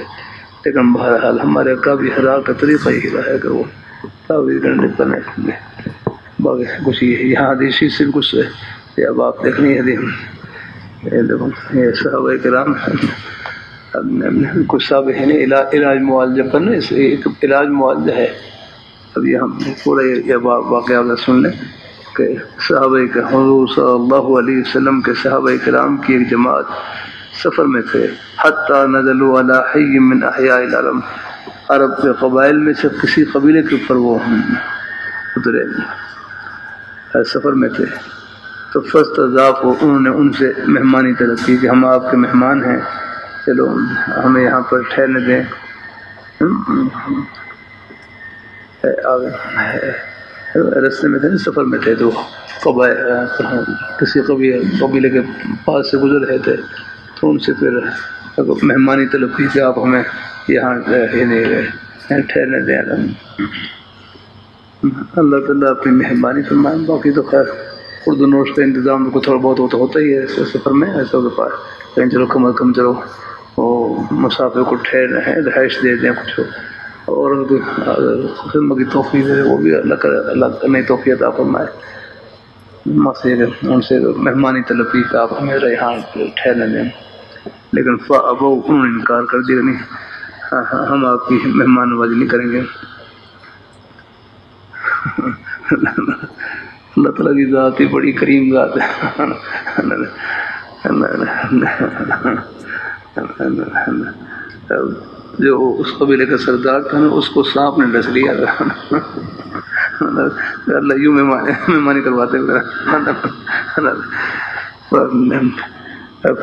لیکن بہرحال ہمارے اکابر حضرات کا طریقہ یہی رہا ہے کہ وہ تعویذ کرنے کرنے باقی کچھ یہاں حدیثی سے کچھ ہے، اب آپ دیکھنی ہے یہ صحابہ کرام کچھ صاحب ہے نا علاج معالجہ کرنا، اس ایک علاج معالجہ ہے۔ اب یہ ہم پورا یہ واقعہ سن لیں کہ صحابہ کے حضور صلی اللہ علیہ وسلم کے صحابہ کرام کی ایک جماعت سفر میں تھے، حتیٰ نزلوا علی حی من احیاء العالم، عرب کے قبائل میں سے کسی قبیلے کے اوپر وہ اترے، سفر میں تھے، تو فاستضافوا، انہوں نے ان سے مہمانی طلب کی کہ ہم آپ کے مہمان ہیں، چلو ہمیں یہاں پر ٹھہرنے دیں۔ رستے میں تھے، سفر میں تھے، تو کسی قبیلے کے پاس سے گزر رہے تھے، تو ان سے پھر مہمانی طلب کی کہ آپ ہمیں یہاں ٹھہرنے دیں۔ اللہ تعالیٰ اپنی مہربانی فرمائے۔ باقی تو خیر اردو نوٹس کا انتظام کو تھوڑا بہت ہوتا ہی ہے ایسے سفر میں، ایسا ہوتا ہے، لیکن چلو کم از کم چلو وہ مسافر کو ٹھہرنا ہے، رہائش دے دیں کچھ، اور ان کو خدمت کی توفیق ہے، وہ بھی اللہ کرے، اللہ نئی توفیق عطا فرمائے۔ ان سے مہمانی طلب کی کہ آپ ہمیں یہاں ٹھہرنے دیں، لیکن فابوا، انہوں نے انکار کر دیا، نہیں ہم آپ کی مہمان نوازی نہیں کریں گے۔ اللہ تعالیٰ کی ذات ہی بڑی کریم ذات ہے۔ جو اس قبیلے کا سردار تھا نا، اس کو سانپ نے ڈس لیا، اللہ یوں مہمانی کرواتے ہوئے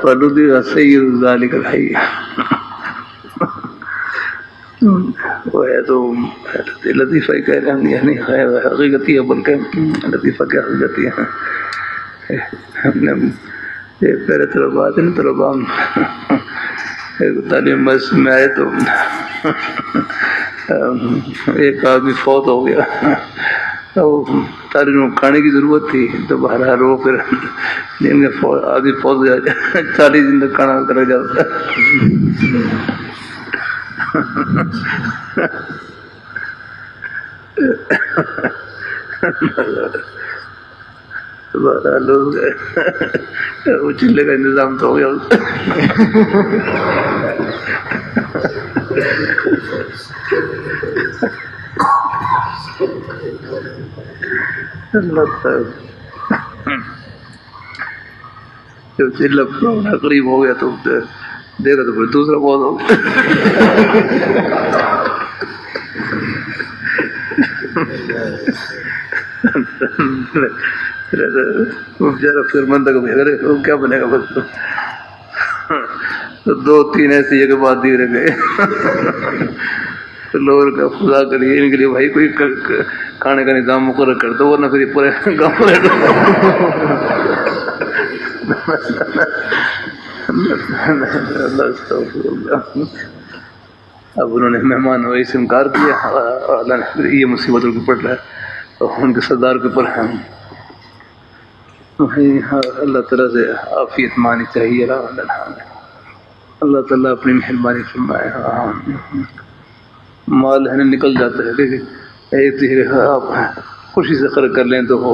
فلدغ سید ذلک الحی، وہ ہے تو لطیفہ ہی کہہ رہے ہیں، یعنی حقیقتی ہے، بلکہ لطیفہ کیا حقیقتی ہے۔ یہ پہلے طلباء تھے نا، طلباء تعلیم مسجد میں آئے تو ایک آدمی فوت ہو گیا، تو تعلیم کھانے کی ضرورت تھی، تو بہرحال وہ پھر جن کے آدمی فوت ہو جائے 40 دن تک کھانا کر جاتا بہرحال وہ چلے کا انتظام تو ہو گیا۔ جب چلہ پرونا قریب ہو گیا تو دیکھا تو پھر دوسرا بہت ہو گیا۔ بیچارہ پھر من تک کیا بنے گا، بس تو 2-3 ایسی جگہ بعد دیے رہ گئے، تو لوگوں کا خدا کریے ان کے لیے بھائی کوئی کھانے کا نظام مقرر کر دو، ورنہ پھر پورے گاؤں میں اب انہوں نے مہمان ہوئے سے انکار کیا، اللہ نے پھر یہ مصیبت ان کے پڑ رہا ہے اور ان کے سردار کے اوپر ہے۔ اللہ تعالیٰ سے عافیت مانی چاہیے، اللہ تعالیٰ اپنی مہربانی فرمائے۔ مال ہے نکل جاتا ہے، ایک آپ خوشی سے خرچ کر لیں تو وہ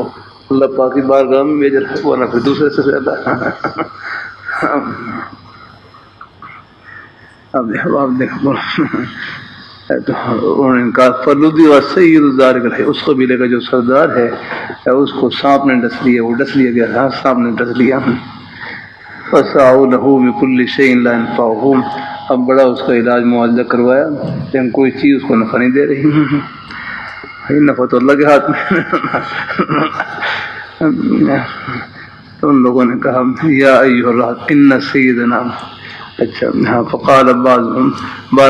اللہ پاک کی بارگاہ میں بھیج رہا ہے، ورنہ پھر دوسرے سے زیادہ۔ اب دیکھو انہوں نے کہا فلدغ سید ذلک الحی، اس قبیلے کا جو سردار ہے اس کو سانپ نے ڈس لیا، وہ ڈس لیا گیا تھا، سانپ نے ڈس لیا۔ فسعوا له بكل شيء لا ينفعهم، اب بڑا اس کا علاج معالجہ کروایا، لیکن کوئی چیز اس کو نفع نہیں دے رہی، نفع تو اللہ کے ہاتھ میں۔ تو ان لوگوں نے کہا یا ایھا الرہط ان سیدنا، اچھا ہاں، فقال بعض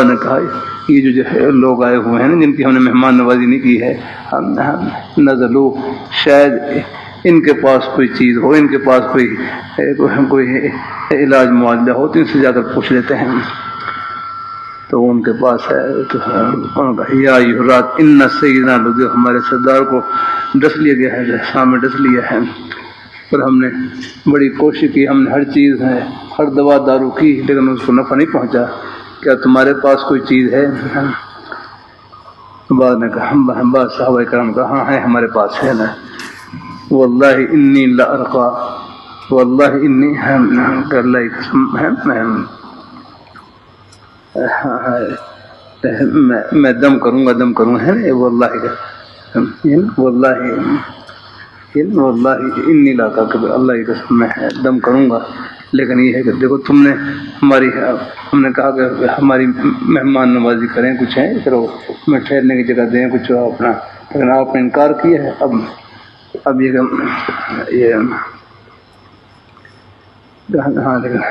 نے کہا یہ جو ہے لوگ آئے ہوئے ہیں نا جن کی ہم نے مہمان نوازی نہیں کی ہے، نزلو شاید ان کے پاس کوئی چیز ہو، ان کے پاس کوئی علاج معالجہ ہو تو ان سے جا کر پوچھ لیتے ہیں۔ تو ان کے پاس ہے تو یا ایھا الرہط ان سیدنا، لوگ ہمارے سردار کو ڈس لیا گیا ہے، سامنے ڈس لیا ہے، پر ہم نے بڑی کوشش کی، ہم نے ہر چیز ہے، ہر دوا دارو کی، لیکن اس کو نفع نہیں پہنچا، کیا تمہارے پاس کوئی چیز ہے؟ بعد نے کہا، بعض صحابہ کرام کہا ہاں ہے ہمارے پاس ہے نا، واللہ انی لارقا، واللہ انی اللہ کی قسم ہے میں دم کروں گا ہے نا، واللہ انی لاقا، اللہ کی قسم میں دم کروں گا، لیکن یہ ہے کہ دیکھو تم نے ہم نے کہا کہ ہماری مہمان نوازی کریں، کچھ ہے چلو میں ٹھہرنے کی جگہ دیں کچھ اپنا، لیکن آپ نے انکار کیا ہے۔ اب یہ ہاں، لیکن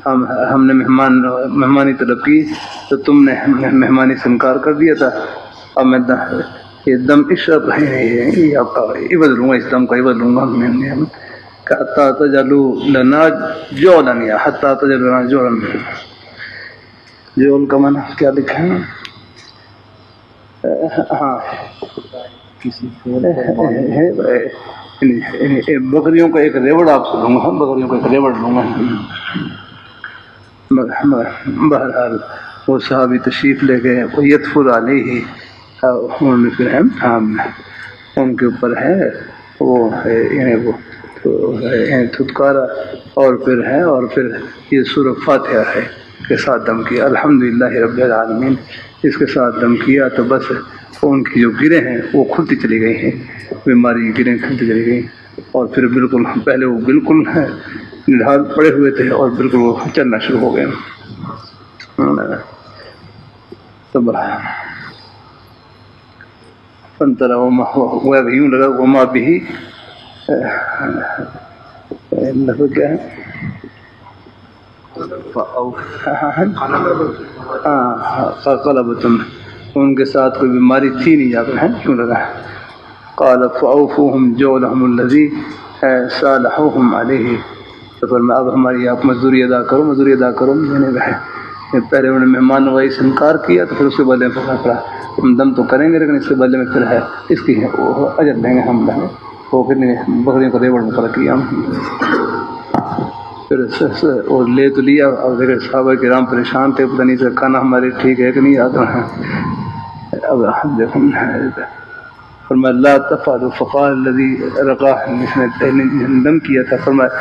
ہم نے مہمانی طلب کی تو تم نے مہمانی سے انکار کر دیا تھا، اب میں یہ دم اشرب ہے آپ کا عوض لوں گا، اس دم کا عوض لوں گا، حتیٰ تجعلوا لنا جعلا، یا حتیٰ تجعلوا لنا جعلا، جعل کا معنی کیا لکھا ہے؟ ہاں بکریوں کا ایک ریوڑ آپ سے لوں گا، بکریوں کا ایک ریوڑ لوں گا۔ بہرحال وہ صحابی تشریف لے گئے، وہ یطفر علیہ، انہوں نے پھر ان کے اوپر ہے وہ تھتکارا، اور پھر یہ سورہ فاتحہ ہے کے ساتھ دم کیا، الحمدللہ رب العالمین، اس کے ساتھ دم کیا تو بس ان کی جو گریں ہیں وہ کھلتی چلی گئی ہیں، بیماری کی گریں کھلتی چلی گئی، اور پھر بالکل پہلے وہ بالکل نڈھال پڑے ہوئے تھے اور بالکل وہ چلنا شروع ہو گئے۔ تو فنطلق وہ یوں لگا وما بھی لفظ کیا ہے، قلبتم، ان کے ساتھ کوئی بیماری تھی نہیں، جاتے ہیں کیوں لگا، قال فاوفوہم جولہم الذی صالحوہم علیہ، تو فرمایا اب ہماری آپ مزدوری ادا کرو، پہلے انہوں نے مہمان نوازی سے انکار کیا تو پھر اس کے بدلے میں پکڑا، ہم دم تو کریں گے لیکن اس کے بدلے میں پھر ہے اس کی اجر دیں گے ہم لیں گے، وہ کتنی بکریوں کو ریوڑ مقرر کیا، پھر اور لے تو لیا، اور دیکھے صحابہ کرام پریشان تھے، پتہ نہیں سر کھانا ہمارے ٹھیک ہے کہ نہیں آتا ہے، اب دیکھو فرمایا لا تفعلوا، فقال الذي رقاه، جس نے دم کیا تھا، فرمایا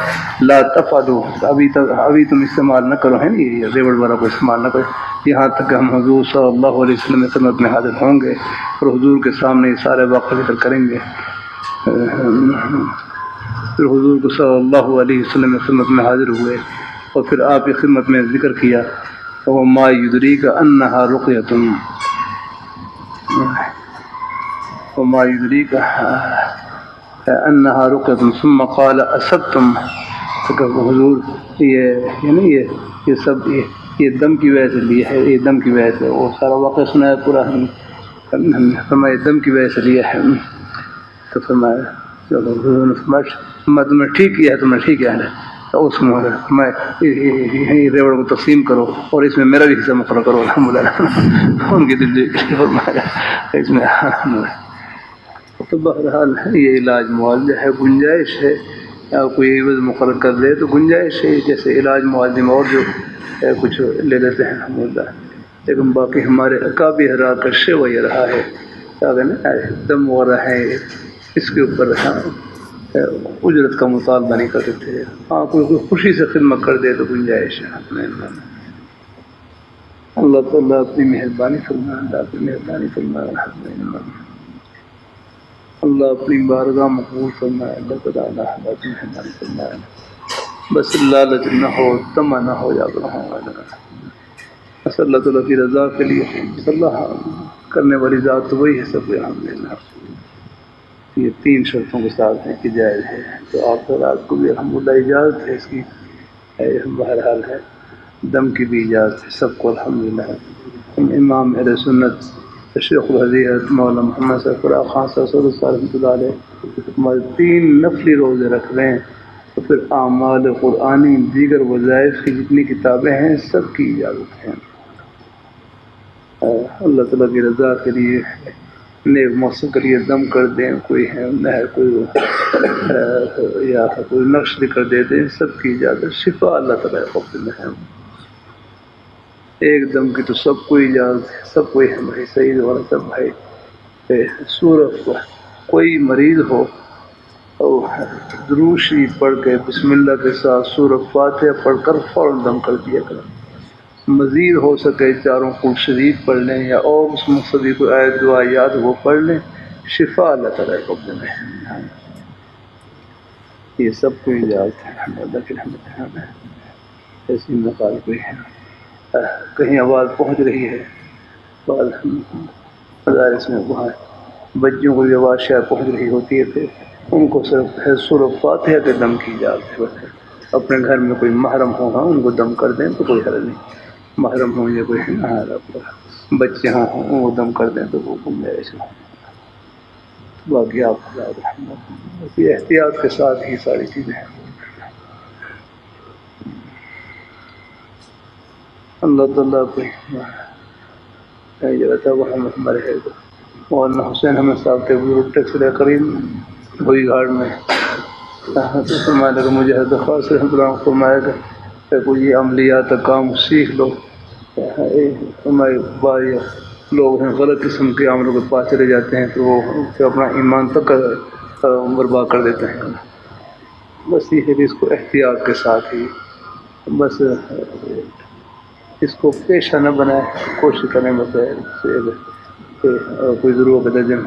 لا تفعلوا، ابھی تم استعمال نہ کرو، ہے یہ ریوڑ والا کو استعمال نہ کرو، یہاں تک کہ ہم حضور صلی اللہ علیہ وسلم کی خدمت میں حاضر ہوں گے اور حضور کے سامنے یہ سارے واقعے ذکر کریں گے۔ پھر حضور کو صلی اللہ علیہ وسلم کی خدمت میں حاضر ہوئے اور پھر آپ کی خدمت میں ذکر کیا، وما يدريك انها رقية، وما يدريك انها رقية، ثم قال اصبتم، حضور یہ سب یہ دم کی وجہ سے لیا ہے، یہ دم کی وجہ سے، وہ سارا واقعہ سنایا پورا، فرمایا دم کی وجہ سے لیا ہے، تو فرمایا چلو، حضور نے فرمایا میں تمہیں ٹھیک کیا ہے، تم نے ٹھیک کیا ہے، تو اس میں ریوڑ کو تقسیم کرو اور اس میں میرا بھی حصہ مقرر کرو، الحمدللہ، ان کی دل فرمایا اس میں۔ تو بہرحال یہ علاج معالجہ ہے، گنجائش ہے، یا کوئی عوض مقرر کر دے تو گنجائش ہے، جیسے علاج معالجے میں اور جو کچھ لے لیتے ہیں الحمدللہ، لیکن باقی ہمارے اکابر حضرات کا شیوہ یہ رہا ہے، کیا کہنا دم وغیرہ ہے، اس کے اوپر اجرت کا مطالبہ نہیں کرتے تھے، ہاں کوئی خوشی سے خدمت کر دے تو گنجائش ہے۔ اللہ تعالیٰ اپنی مہربانی فرمائے، اللہ اپنی مہربانی فرمائے، اللہ اپنی بارگاہ مقبول فرمائے، اللہ تعالیٰ اپنی مہربانی فرمائے، بس لالچ نہ ہو، طمع نہ ہو، یا بس اللہ تعالیٰ کی رضا کے لیے اللہ کرنے والی ذات تو وہی ہے، سب الحمدللہ۔ یہ 3 شرطوں کے ساتھ ہیں کہ جائز ہے. تو آپ رات کو بھی الحمدللہ اجازت ہے اس کی، بہرحال ہے دم کی بھی اجازت ہے سب کو الحمدللہ. امام اہل سنت شیخ الحدیث مولانا محمد سرفراز خان صاحب رحمۃ اللہ علیہ 3 نفلی روزے رکھ رہے ہیں. تو پھر اعمال قرآنی دیگر وظائف کی جتنی کتابیں ہیں سب کی اجازت ہے. اللہ تعالیٰ کی رضا کے لیے نیک مقصد کے لیے دم کر دیں، کوئی ہے کوئی یا کوئی نقش کر دے دیں، سب کی اجازت. شفا اللہ تعالیٰ کے قبضے میں ہے. ایک دم کی تو سب کو اجازت ہے، سب کوئی ہے بھائی سعید والا سب بھائی. سورت کوئی مریض ہو اور درود شریف پڑھ کے بسم اللہ کے ساتھ سورۃ فاتحہ پڑھ کر فوراً دم کر دیا کریں. مزید ہو سکے 4 قل شریف پڑھ لیں یا اور اس مقصدی کوئی آیت دعا یاد وہ پڑھ لیں. شفا اللہ تعالیٰ کے قبضے میں ہے. یہ سب کو اجازت ہے اللہ کی رحمت ہے. ایسی مثال کوئی ہے کہیں آواز پہنچ رہی ہے بعض مدارس میں وہاں بچوں کو بھی آواز شاید پہنچ رہی ہوتی ہے، پھر ان کو صرف سورۃ فاتحہ کے دم کی اجازت ہے. اپنے گھر میں کوئی محرم ہوگا ان کو دم کر دیں تو کوئی حرج نہیں. محرم ہوں یا کوئی بچے ہوں ان کو دم کر دیں تو وہ گنجائش ہو. باقی آپ احتیاط کے ساتھ ہی ساری چیزیں ہیں. اللہ تعالیٰ کوئی جگہ تھا وہاں ہمارے ہے مولانا حسین احمد صاحب کے ٹیکس لے قریب وہی گھاٹ میں فرمایا کہ مجھے حضرت خاص رحمۃ اللہ فرمایا کہ کوئی یہ عملیات کا کام سیکھ لو. ہمارے بھائی لوگ ہیں غلط قسم کے عملوں کے پاس چلے جاتے ہیں تو وہ اپنا ایمان تک برباد کر دیتے ہیں. بس یہ ہے کہ اس کو احتیاط کے ساتھ ہی بس اس کو پیشہ نہ بنائے، کوشش کریں بس کوئی ضرورت ہے دن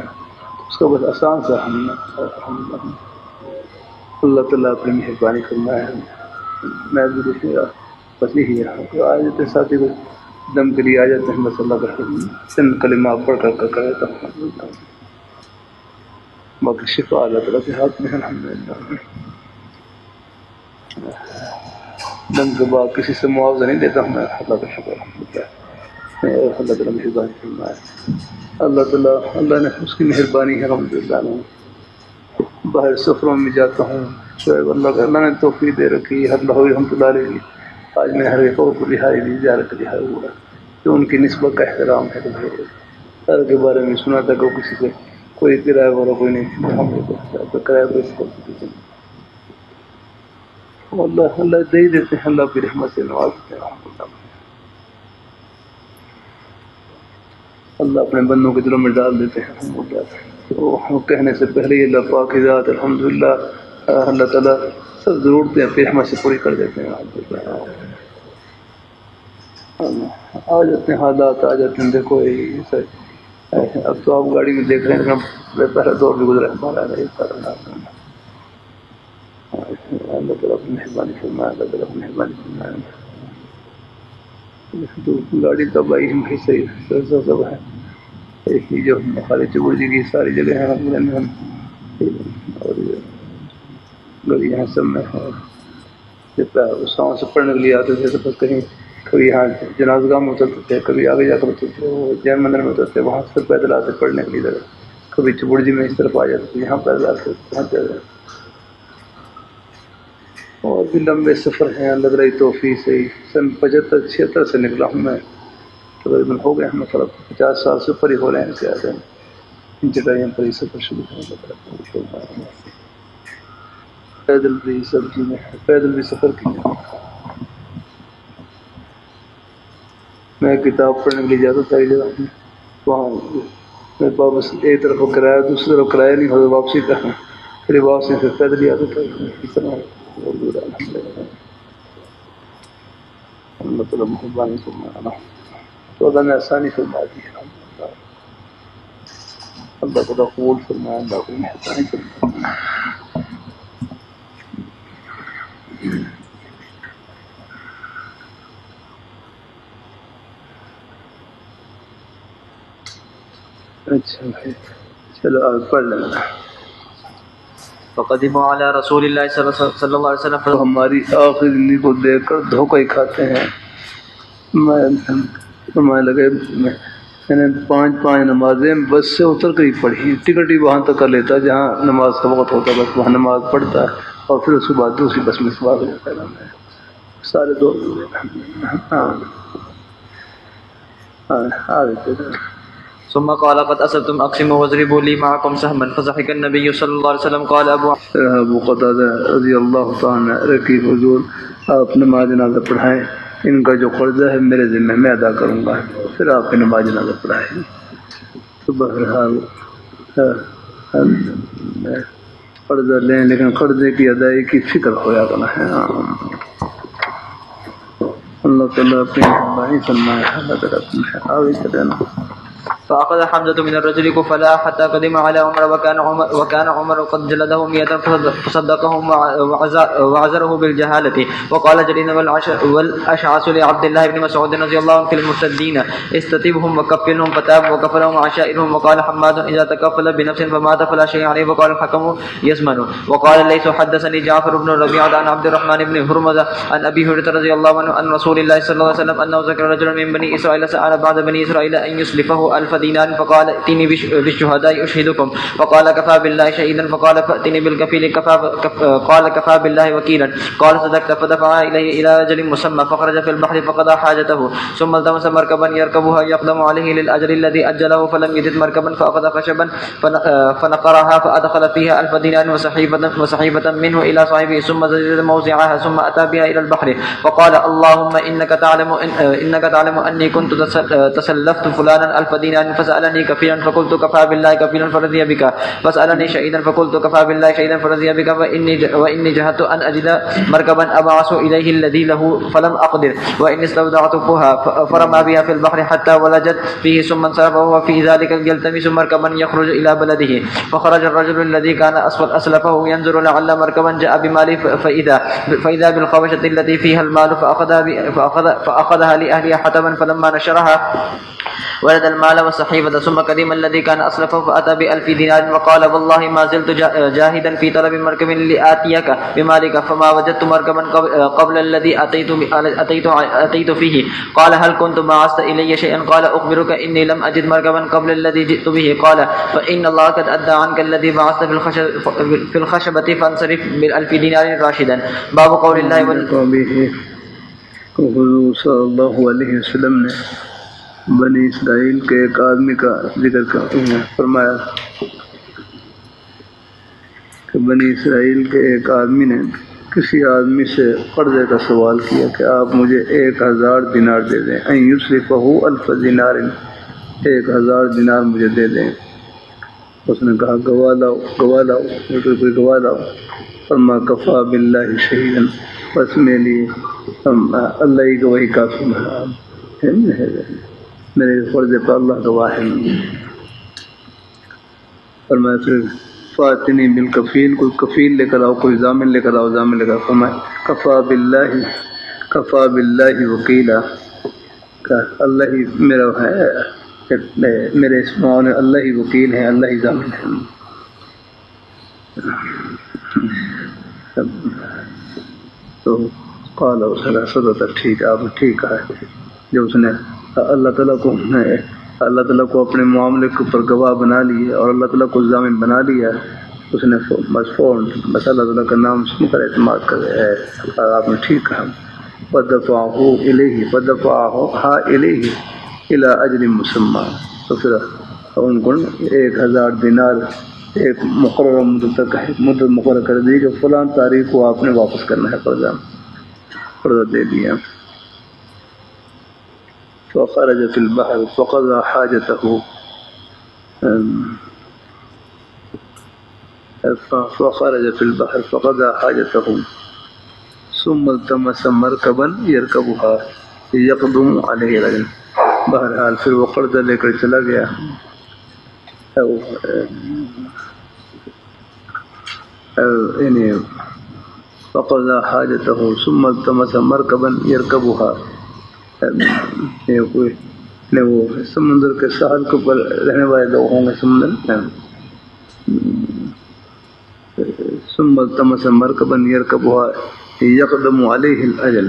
اس کو بس آسان سے ہم اللہ تعالیٰ اپنی مہربانی فرمائے. میں بھی دیکھوں گا بس یہی ہے آ جاتے ساتھی کو دم کے لیے آ جاتے ہیں بس اللہ کا چند کلمات پڑھ کر کرے تو باقی شفا اللہ تعالیٰ کے ہاتھ میں ہے الحمدللہ. دم کے بعد کسی سے معاوضہ نہیں دیتا ہوں میں. اللہ کا شکر الحمدللہ اللہ تعالیٰ مہربانی فرمائے. اللہ تعالیٰ اللہ نے اس کی مہربانی ہے الحمدللہ. باہر سفروں میں جاتا ہوں شعیب اللہ نے توفیق دے رکھی ہے اللہ رحمۃ اللہ علیہ. آج میں ہر ایک کو رہائی دی زیارت رہائی ہوا کہ ان کی نسبت کا احترام ہے. ہر کے بارے میں سنا تھا کہ کسی سے کوئی کرایہ والا کوئی نہیں کرایہ اللہ اللہ دے ہی دیتے ہیں. اللہ کی رحمت سے نوازتے ہیں. اللہ اپنے بندوں کے دلوں میں ڈال دیتے ہیں. وہ کہنے سے پہلے ہی اللہ پاک کی ذات الحمدللہ اللہ تعالیٰ سب ضرورتیں اپنی رحمت سے پوری کر دیتے ہیں. آ جاتے ہیں حالات آ جاتے ہیں. دیکھو اب تو آپ گاڑی میں دیکھ رہے ہیں پہلا دور بھی گزرا ہمارا اللہ تعالیٰ اپنی مہربانی فرمائے. اللہ تعالیٰ اپنی مہربانی فرمائے. گاڑی کب آئی بھائی صحیح سب ہے یہ جو خالد چبور جی کی ساری جگہ ہیں ہم اور گلی یہاں سب میں ساؤں سے پڑھنے کے لیے آتے تھے تو بس کہیں کبھی یہاں جناز گاہ میں اترتے تھے، کبھی آگے جا کر اترتے تھے وہ جین مندر میں اترتے وہاں سے پیدل آتے پڑھنے کے لیے. کبھی چبور جی میں اس طرف آ جاتے تھے یہاں پیدل آتے پہنچ جاتے. اور بھی لمبے سفر ہیں اللہ تعالیٰ کی توفیق سے. سن 75-76 سے نکلا ہوں میں تقریباً ہو گئے ہم 50 سال سے اوپر ہی ہو رہے ہیں. سے آتے ہیں ان جگہوں پر ہی سفر شروع کریں. پیدل بھی سبزی میں پیدل بھی سفر کیا. میں کتاب پڑھنے کے لیے جاتا تھا ایک جگہ وہاں میرے پاس ایک طرف کرایہ دوسری طرف کرایہ نہیں ہوتا واپسی کا پھر واپسی سے پیدل ہی آتا تھا. اس طرح اللہ تعالیٰ مہربانی فرمانا تو اللہ نے آسانی فرما دی ہے. اللہ تعالیٰ قبول فرمائے. اللہ کو مہربانی فرمائے. اچھا بھائی چلو آپ پڑھ لینا. فقدموا على رسول الله صلى الله عليه وسلم تو ہماری آخری زندگی کو دیکھ کر دھوکہ ہی کھاتے ہیں. میں لگے میں نے 5 نمازیں بس سے اتر کر ہی پڑھی، ٹکٹ ہی وہاں تک کر لیتا جہاں نماز کا وقت ہوتا، بس وہاں نماز پڑھتا اور پھر اس کے بعد دوسری بس میں سوار ہو جاتا ہے. سارے دوست ثم قال قد أصبتم أقسموا واضربوا لي معكم سهما فضحك النبي صلى الله عليه وسلم. قال ابو قتادہ رضی اللہ تعالیٰ رکی حضور آپ نماز جنازہ پڑھائیں، ان کا جو قرضہ ہے میرے ذمہ میں ادا کروں گا. پھر آپ نے نماز جنازہ پڑھائیں. تو بہرحال قرضہ لیں لیکن قرضے کی ادائیگی کی فکر ہویا کرنا ہے. اللہ تعالیٰ اپنی مہربانی فرمائے. اللہ تعالیٰ اپنے آگے چلنا. فأخذ حمزة من الرجل كفلا حتى قدم على عمر وكان عمر قد جلده 100 فصدقهم وعذره بالجهالة. وقال جرير والأشعث لعبد الله بن مسعود رضي الله عنه في المرتدين استتبهم وكفلهم فتاب وكفلهم عشائرهم. وقال حماد إذا تكفل بنفس فمات فلا شيء عليه. وقال الحكم يزمن. وقال ليس حدثني جعفر بن ربيعة عن عبد الرحمن بن هرمزة عن أبي هريرة رضي الله عنه عن رسول الله صلى الله عليه وسلم أنه ذكر رجلا من بني إسرائيل سأل بعض بني إسرائيل أن يسلفه 1000 دينار فقال ائتني بالشهداء أشهدكم. فقال كفى بالله شهيدا. فقال فأتني بالكفيل. قال كفى بالله وكيلا. قال صدقت. فدفع إليه إلى أجل مسمى فخرج في البحر فقضى حاجته ثم التمس مركبا يركبها يقدم عليه للأجل الذي أجله فلم يجد مركبا فأخذ خشبا فنقرها فأدخل فيها 1000 دينار وصحيفة منه إلى صاحبه ثم زجر موزعها ثم أتى بها إلى البحر فقال اللهم إنك تعلم أني كنت تسلفت فلانا 1000 دينار فسألني كفيلا فقلت كفى بالله كفيلا فرضي بك. فسألني شهيدا فقلت كفى بالله شهيدا فرضي بك. وإني جهدت أن أجد مركبا أبعث إليه الذي له فلم أقدر. وإني استودعتها فرمى بها في البحر حتى ولجت فيه ثم انصرف وهو في ذلك يلتمس مركبا يخرج إلى بلده. فخرج الرجل الذي كان أسلفه ينظر لعل مركبا جاء بماله فإذا بالخوشة التي فيها المال فأخذها لأهلها حتما فلما نشرها ولد المال والصحيفة. ثم قدم الذي كان أسلفه فأتى ب1000 دينار وقال والله ما زلت جاهدا في طلب مركب لآتيك بمالك فما وجدت مركبا قبل الذي أتيت فيه. قال هل كنت بعثت إلي شيئا؟ قال أخبرك إني لم أجد مركبا قبل الذي جئت به. قال فإن الله قد أدى عنك الذي بعثت في الخشبة فانصرف ب1000 دينار راشدا. باب قول الله حضور صلی اللہ علیہ وسلم نے بنی اسرائیل کے ایک آدمی کا ذکر فرمایا کہ بنی اسرائیل کے ایک آدمی نے کسی آدمی سے قرضے کا سوال کیا کہ آپ مجھے 1000 دینار دے دیں. ان یصرفہ 1000 دینار 1000 دینار مجھے دے دیں. اس نے کہا گواہ لاؤ کوئی گواہ لاؤ. فرما کفا باللہ شہیدا، بس میرے لیے اللہ ہی گواہی کافی ہے، میرے قرضے پر اللہ گواہ ہے. فرمایا پھر فاتنی بالکفیل، کوئی کفیل لے کر آؤ، کوئی ضامن لے کر آؤ، ضامن لے کر. فرمایا کفا باللہ وکیلا، کہ اللہ ہی میرا ہے، میرے اس معاون اللہ ہی وکیل ہیں، اللہ ہی ضامن ہے. تو قال صدق، ٹھیک ہے، آپ نے ٹھیک کہا. جب اس نے اللہ تعالیٰ کو اپنے معاملے کے اوپر گواہ بنا لیے اور اللہ تعالیٰ کو ضامن بنا لیا، اس نے بس اللہ تعالیٰ کا نام سن کر اعتماد کر آپ نے ٹھیک کہا. فدفعہ الیہ الی اجل مسمى، تو پھر ان کو 1000 دینار ایک مقررہ مدت مقرر کر دی کہ فلاں تاریخ کو آپ نے واپس کرنا ہے، قرضہ دے دیا. فخرج في البحر فقضى حاجته ثم التمس مركبا يركبها يقدم عليه رجل. بہرحال پھر وہ قرضہ لے کر چلا گیا. یعنی فقضى حاجته ثم التمس مركبا يركبها، وہ سمندر کے ساحل کے اوپر رہنے والے لوگ ہوں گے، ثم التمس مركبا يركبها يقدم عليه الأجل.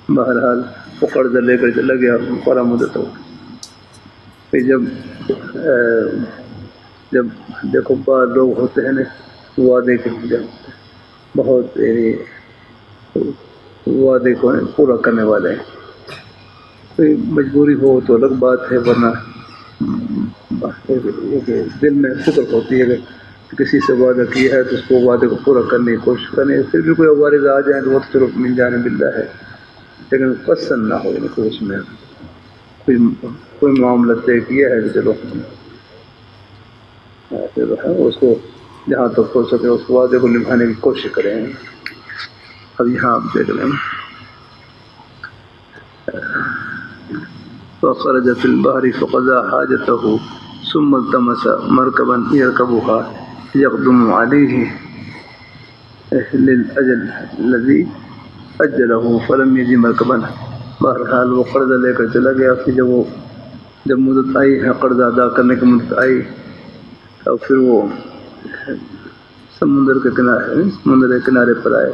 بہرحال وہ قرضہ لے کر چلا گیا پورا مدت ہو. پھر جب دیکھو بعض لوگ ہوتے ہیں نا وعدے کے بہت وعدے کو پورا کرنے والے ہیں. کوئی مجبوری ہو تو الگ بات ہے، ورنہ دل میں فکر ہوتی ہے کہ کسی سے وعدہ کیا ہے تو اس کو وعدے کو پورا کرنے کی کوشش کریں. پھر بھی کوئی عوارض آ جائیں تو وہ تو چلو من جانب اللہ ہے، لیکن پسند نہ ہو کہ اس میں کوئی معاملہ طے کیا ہے تو چلو اس کو جہاں تک ہو سکے اس وعدے کو نبھانے کی کوشش کریں. اب یہاں آپ دیکھ لیں فخرج في البحر فقضى حاجته ثم التمس مركبا يركبها يقدم عليه للأجل الذي أجله فلم يجد مركبا. بہرحال وہ قرضہ لے کر چلا گیا. پھر جب مدت آئی ہے قرضہ ادا کرنے کی مدت آئی تو پھر وہ سمندر کے کنارے پر آئے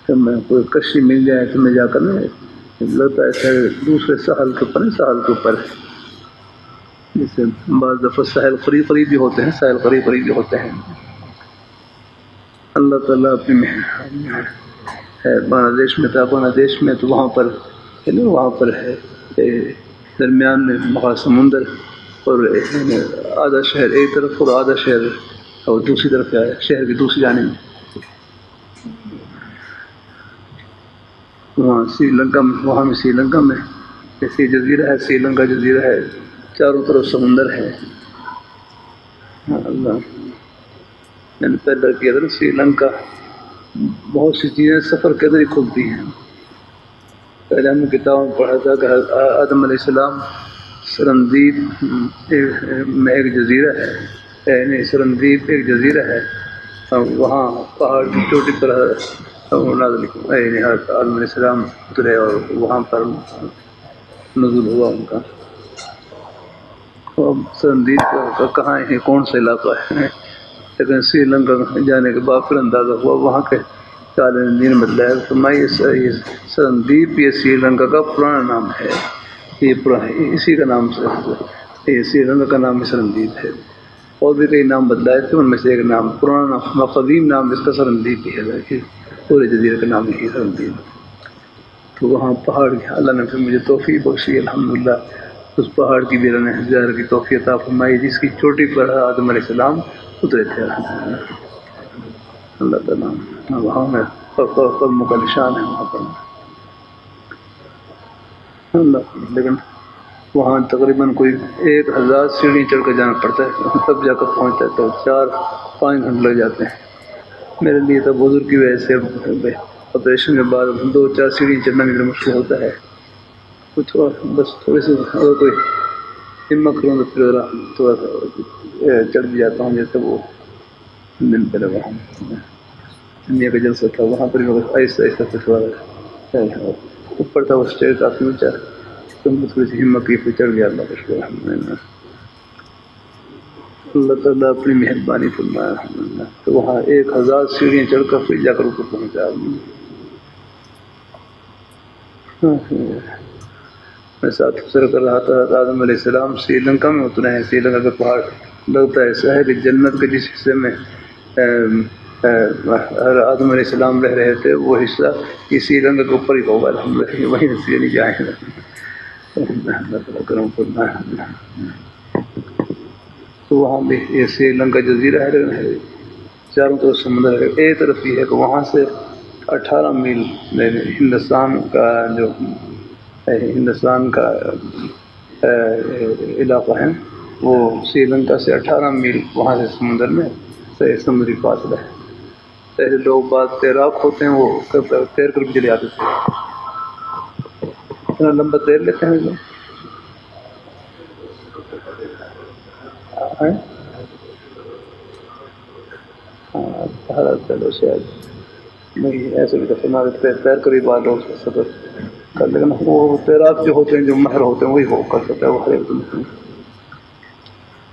کہ میں کوئی کشتی مل جائے تو میں جا کر لگتا ہے دوسرے ساحل کے اوپر جیسے بعض دفعہ ساحل قریب بھی ہوتے ہیں. اللہ تعالیٰ اپنے بنگلہ دیش میں تھا، بنگلہ دیش میں تو وہاں پر ہے درمیان میں بڑا سمندر اور آدھا شہر ایک طرف اور آدھا شہر اور دوسری طرف ہے شہر کی دوسری جانب. وہاں سری لنکا میں ایسی جزیرہ ہے، سری لنکا جزیرہ ہے، چاروں طرف سمندر ہے. اللہ میں نے پیدا کیا تھا سری لنکا، بہت سی چیزیں سفر کے اندر ہی کھلتی ہیں. پہلے ہم نے کتاب میں پڑھا تھا کہ آدم علیہ السلام سرندیپ میں ایک جزیرہ ہے، سرندیپ ایک جزیرہ ہے، وہاں پہاڑ کی چوٹی پر آدم علیہ السلام اترے اور وہاں پر نزول ہوا ان کا. سرندیپ کا کہاں ہے، کون سا علاقہ ہے، لیکن سری لنکا جانے کے بعد پھر اندازہ ہوا وہاں کے دین بدلا ہے. تو میں یہ سرندیپ یہ سری لنکا کا پرانا نام ہے، یہ اسی کا نام سے یہ سری لنکا کا نام سرندیپ ہے. اور بھی کئی نام بدلائے تھے، ان میں سے ایک نام پرانا قدیم نام اس کا سرندیپ ہی ہے، پورے جزیرے کا نام ہی سرندیپ. تو وہاں پہاڑ اللہ نے پھر مجھے توفیق بخشی الحمدللہ، اس پہاڑ کی بھی اللہ نے زیارت کی توفیق عطا فرمائی جس کی چوٹی پر آدم علیہ السلام اترے تھے. اللہ تعالیٰ وہاں میں قدموں کا نشان ہے وہاں پر اللہ. لیکن وہاں تقریباً کوئی 1000 سیڑھی چڑھ کر جانا پڑتا ہے تب جا کر پہنچتا ہے، تو 4-5 گھنٹے لگ جاتے ہیں. میرے لیے تو بزرگ کی وجہ سے آپریشن کے بعد 2-4 سیڑھی چڑھنا میرا مشکل ہوتا ہے. کچھ بس تھوڑی سی اگر کوئی ہمت کروں تو پھر تھوڑا سا چڑھ بھی جاتا ہوں. جیسے وہ دن پہلے وہاں دنیا کا جلسہ تھا وہاں پر آہستہ سے تھوڑا اوپر تھا، وہ اسٹیئر کافی اونچا، تو تھوڑی سی ہمت کی پھر چڑھ گیا. اللہ کا شکر الحمدللہ. اللہ تعالیٰ اپنی مہربانی فرمایا الحمدللہ. تو وہاں 1000 سیڑھیاں چڑھ کر پھر جا کر اوپر پہنچا. میں ساتھ سر کر رہا تھا آدم علیہ السلام سری لنکا میں اترے ہیں. سری لنکا کا پہاڑ لگتا ہے ایسا ہے کہ جنت کے جس حصے میں آدم علیہ السلام رہ رہے تھے وہ حصہ یہ سری لنکا کے اوپر ہی ہوگا الحمدللہ. وہیں سے نہیں جائیں گے. اللہ تعالیٰ کرم فرمائے. تو وہاں بھی یہ سری لنکا جزیرہ ہے، چاروں طرف سمندر ہے. ایک طرف یہ ہے کہ وہاں سے 18 میل ہندوستان کا علاقہ ہے، وہ سری لنکا سے 18 میل وہاں سے سمندر میں سمندری فاصلہ ہے. پہلے لوگ بعض تیراک ہوتے ہیں وہ تیر کر بھی چلے آتے تھے. اتنا لمبا تیر لیتے ہیں لوگ. چلو شاید نہیں ایسے بھی دفعہ تیر کر ہی بعد لوگ سفر کر، لیکن وہ تیراک جو ہوتے ہیں جو ماہر ہوتے ہیں وہی ہو کر سکتا ہے. وہ ہر ایک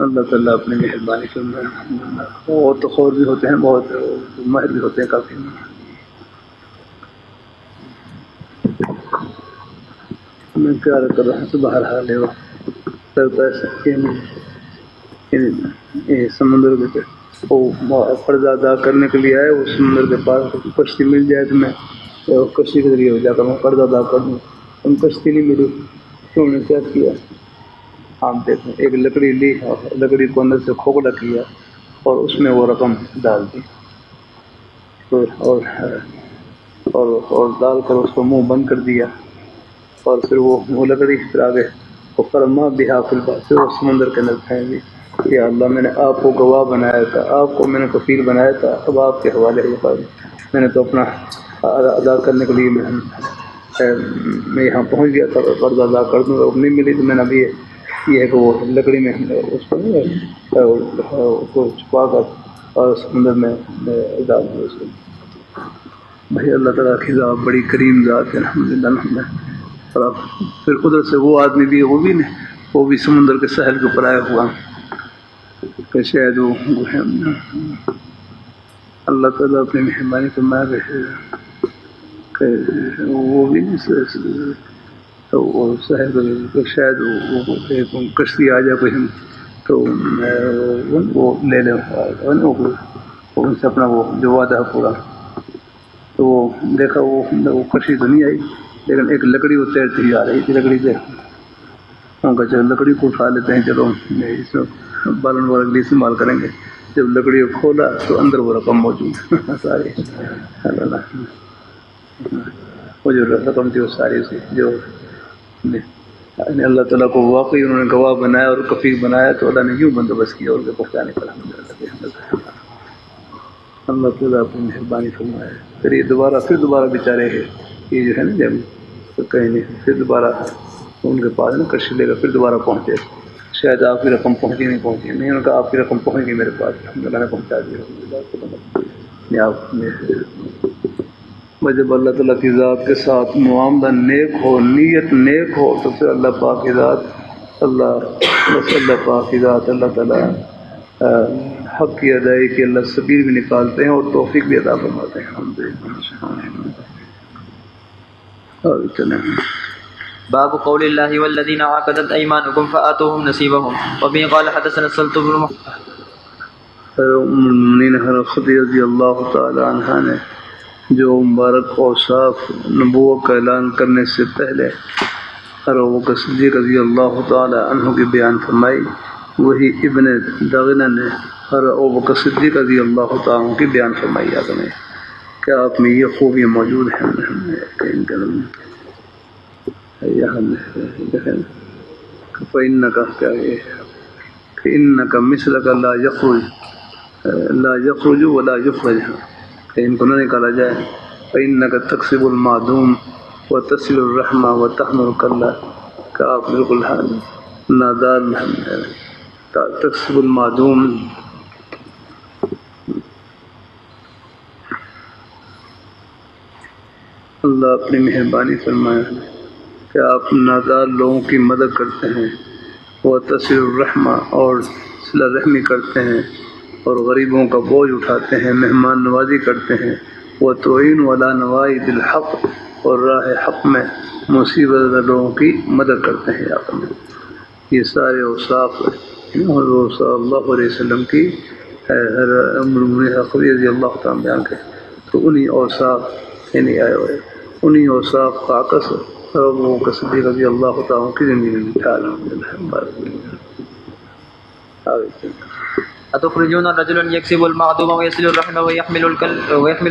اللہ تعالیٰ اپنی مہربانی فرمائے. بہت خور بھی ہوتے ہیں, بہت ماہر بھی ہوتے ہیں کافی. میں کیا کر رہا ہوں تو بہرحال ہے وہ لگتا ہے یہ سمندر کے وہ قرض ادا کرنے کے لیے آئے. وہ سمندر کے پاس کشتی مل جائے تو میں کشتی کے ذریعے جا کر میں قرض ادا کر دوں. ان کشتی نہیں ملی تو انہوں نے کیا کیا, آپ دیکھیں ایک لکڑی لی اور لکڑی کو اندر سے کھوکھلا کیا اور اس میں وہ رقم ڈال دی اور ڈال کر اس کو منہ بند کر دیا. اور پھر وہ لکڑی پھر آگے وہ فرما بہا فی البحر, پھر وہ سمندر کے اندر پھینک دی. یا اللہ میں نے آپ کو گواہ بنایا تھا, آپ کو میں نے کفیل بنایا تھا, اب آپ کے حوالے ہے. میں نے تو اپنا ادا کرنے کے لیے میں یہاں پہنچ گیا تھا, قرض ادا کر دوں. اب نہیں ملی تو میں نے ابھی یہ ہے کہ وہ لکڑی میں اس کو چھپا کر اور سمندر میں ڈال دیا اس کو. بھائی اللہ تعالیٰ کی ذات بڑی کریم ذات ہے الحمدللہ. اور پھر ادھر سے وہ آدمی بھی وہ بھی سمندر کے ساحل کے اوپر آیا ہوا کہ شاید وہ اللہ تعالیٰ اپنی مہربانی فرمایا کہ وہ بھی وہ ساحل شاید وہ کشتی آ جائے کوئی تو وہ لے لیں ان سے اپنا وہ جو وعدہ پورا. تو وہ دیکھا وہ کشتی تو نہیں آئی, لیکن ایک لکڑی وہ تیرتی ہی آ رہی تھی. لکڑی سے ان کا چلو لکڑی کو اٹھا لیتے ہیں, چلو اس میں بالن والا کے لیے استعمال کریں گے. جب لکڑی کو کھولا تو اندر وہ رقم موجود ساری وہ جو رقم تھی وہ ساری اسی جو اللہ تعالیٰ کو واقعی انہوں نے گواہ بنایا اور کفیل بنایا تو اللہ نے یوں بندوبست کیا اور ان کے پہنچانے کا. اللہ تعالیٰ اپنی مہربانی فرمائے. پھر یہ دوبارہ بیچارے یہ جو ہے نا جب کہیں نہیں پھر دوبارہ ان کے پاس نا کشتی لے کر پھر دوبارہ پہنچے. شاید آپ کی رقم پہنچی نہیں ان کا آپ کی رقم پہنچ گئی میرے پاس, اللہ نے پہنچا دیا. جب اللہ تعالیٰ کی ذات کے ساتھ معاملہ نیک ہو, نیت نیک ہو, تو پھر اللہ پاک کی ذات اللہ پاک کی ذات اللہ تعالیٰ حق کی ادائی کی اللہ سبیل بھی نکالتے ہیں اور توفیق بھی عطا فرماتے ہیں. اور چلیں باب قول الله والذين عقدت ايمانكم فآتوهم نصيبهم. وبه قال حدثنا السلط بن المؤمنین خدیجہ رضی اللہ تعالی عنہ نے جو مبارک اوصاف نبوت کا اعلان کرنے سے پہلے ابوبکر صدیق رضی اللہ تعالی عنہ کی بیان فرمائی, وہی ابن دغنہ نے ابوبکر صدیق رضی اللہ تعالی عنہ کی بیان فرمائی. آپ نے کیا آپ میں یہ خوبیاں موجود ہیں فإنك فإنك مثلك لا يخرج ولا يخرج, کہ ان کو نہ نکالا جائے. فإنك تكسب المعدوم وتصل الرحمة وتحمل الكلا, کہ آپ بالکل نادال تكسب المعدوم. اللہ اپنی مہربانی فرمائے کہ آپ نادار لوگوں کی مدد کرتے ہیں, وہ تصل الرحمہ اور صلہ رحمی کرتے ہیں, اور غریبوں کا بوجھ اٹھاتے ہیں, مہمان نوازی کرتے ہیں. وہ تعین علی نوائب الحق, اور راہ حق میں مصیبت لوگوں کی مدد کرتے ہیں. آپ نے یہ سارے اوصاف حضور صلی اللہ علیہ وسلم کی رضی اللہ تعالیٰ بیان کے, تو انہی اوصاف نہیں آئے ہوئے, انہی اوصاف کا عکس ابو بکر صدیق رضی اللہ تعالیٰ کی زندگی میں تھا. أتخرجون رجلا يكسب المعدوم ويصل الرحم ويحمل الكل ويكل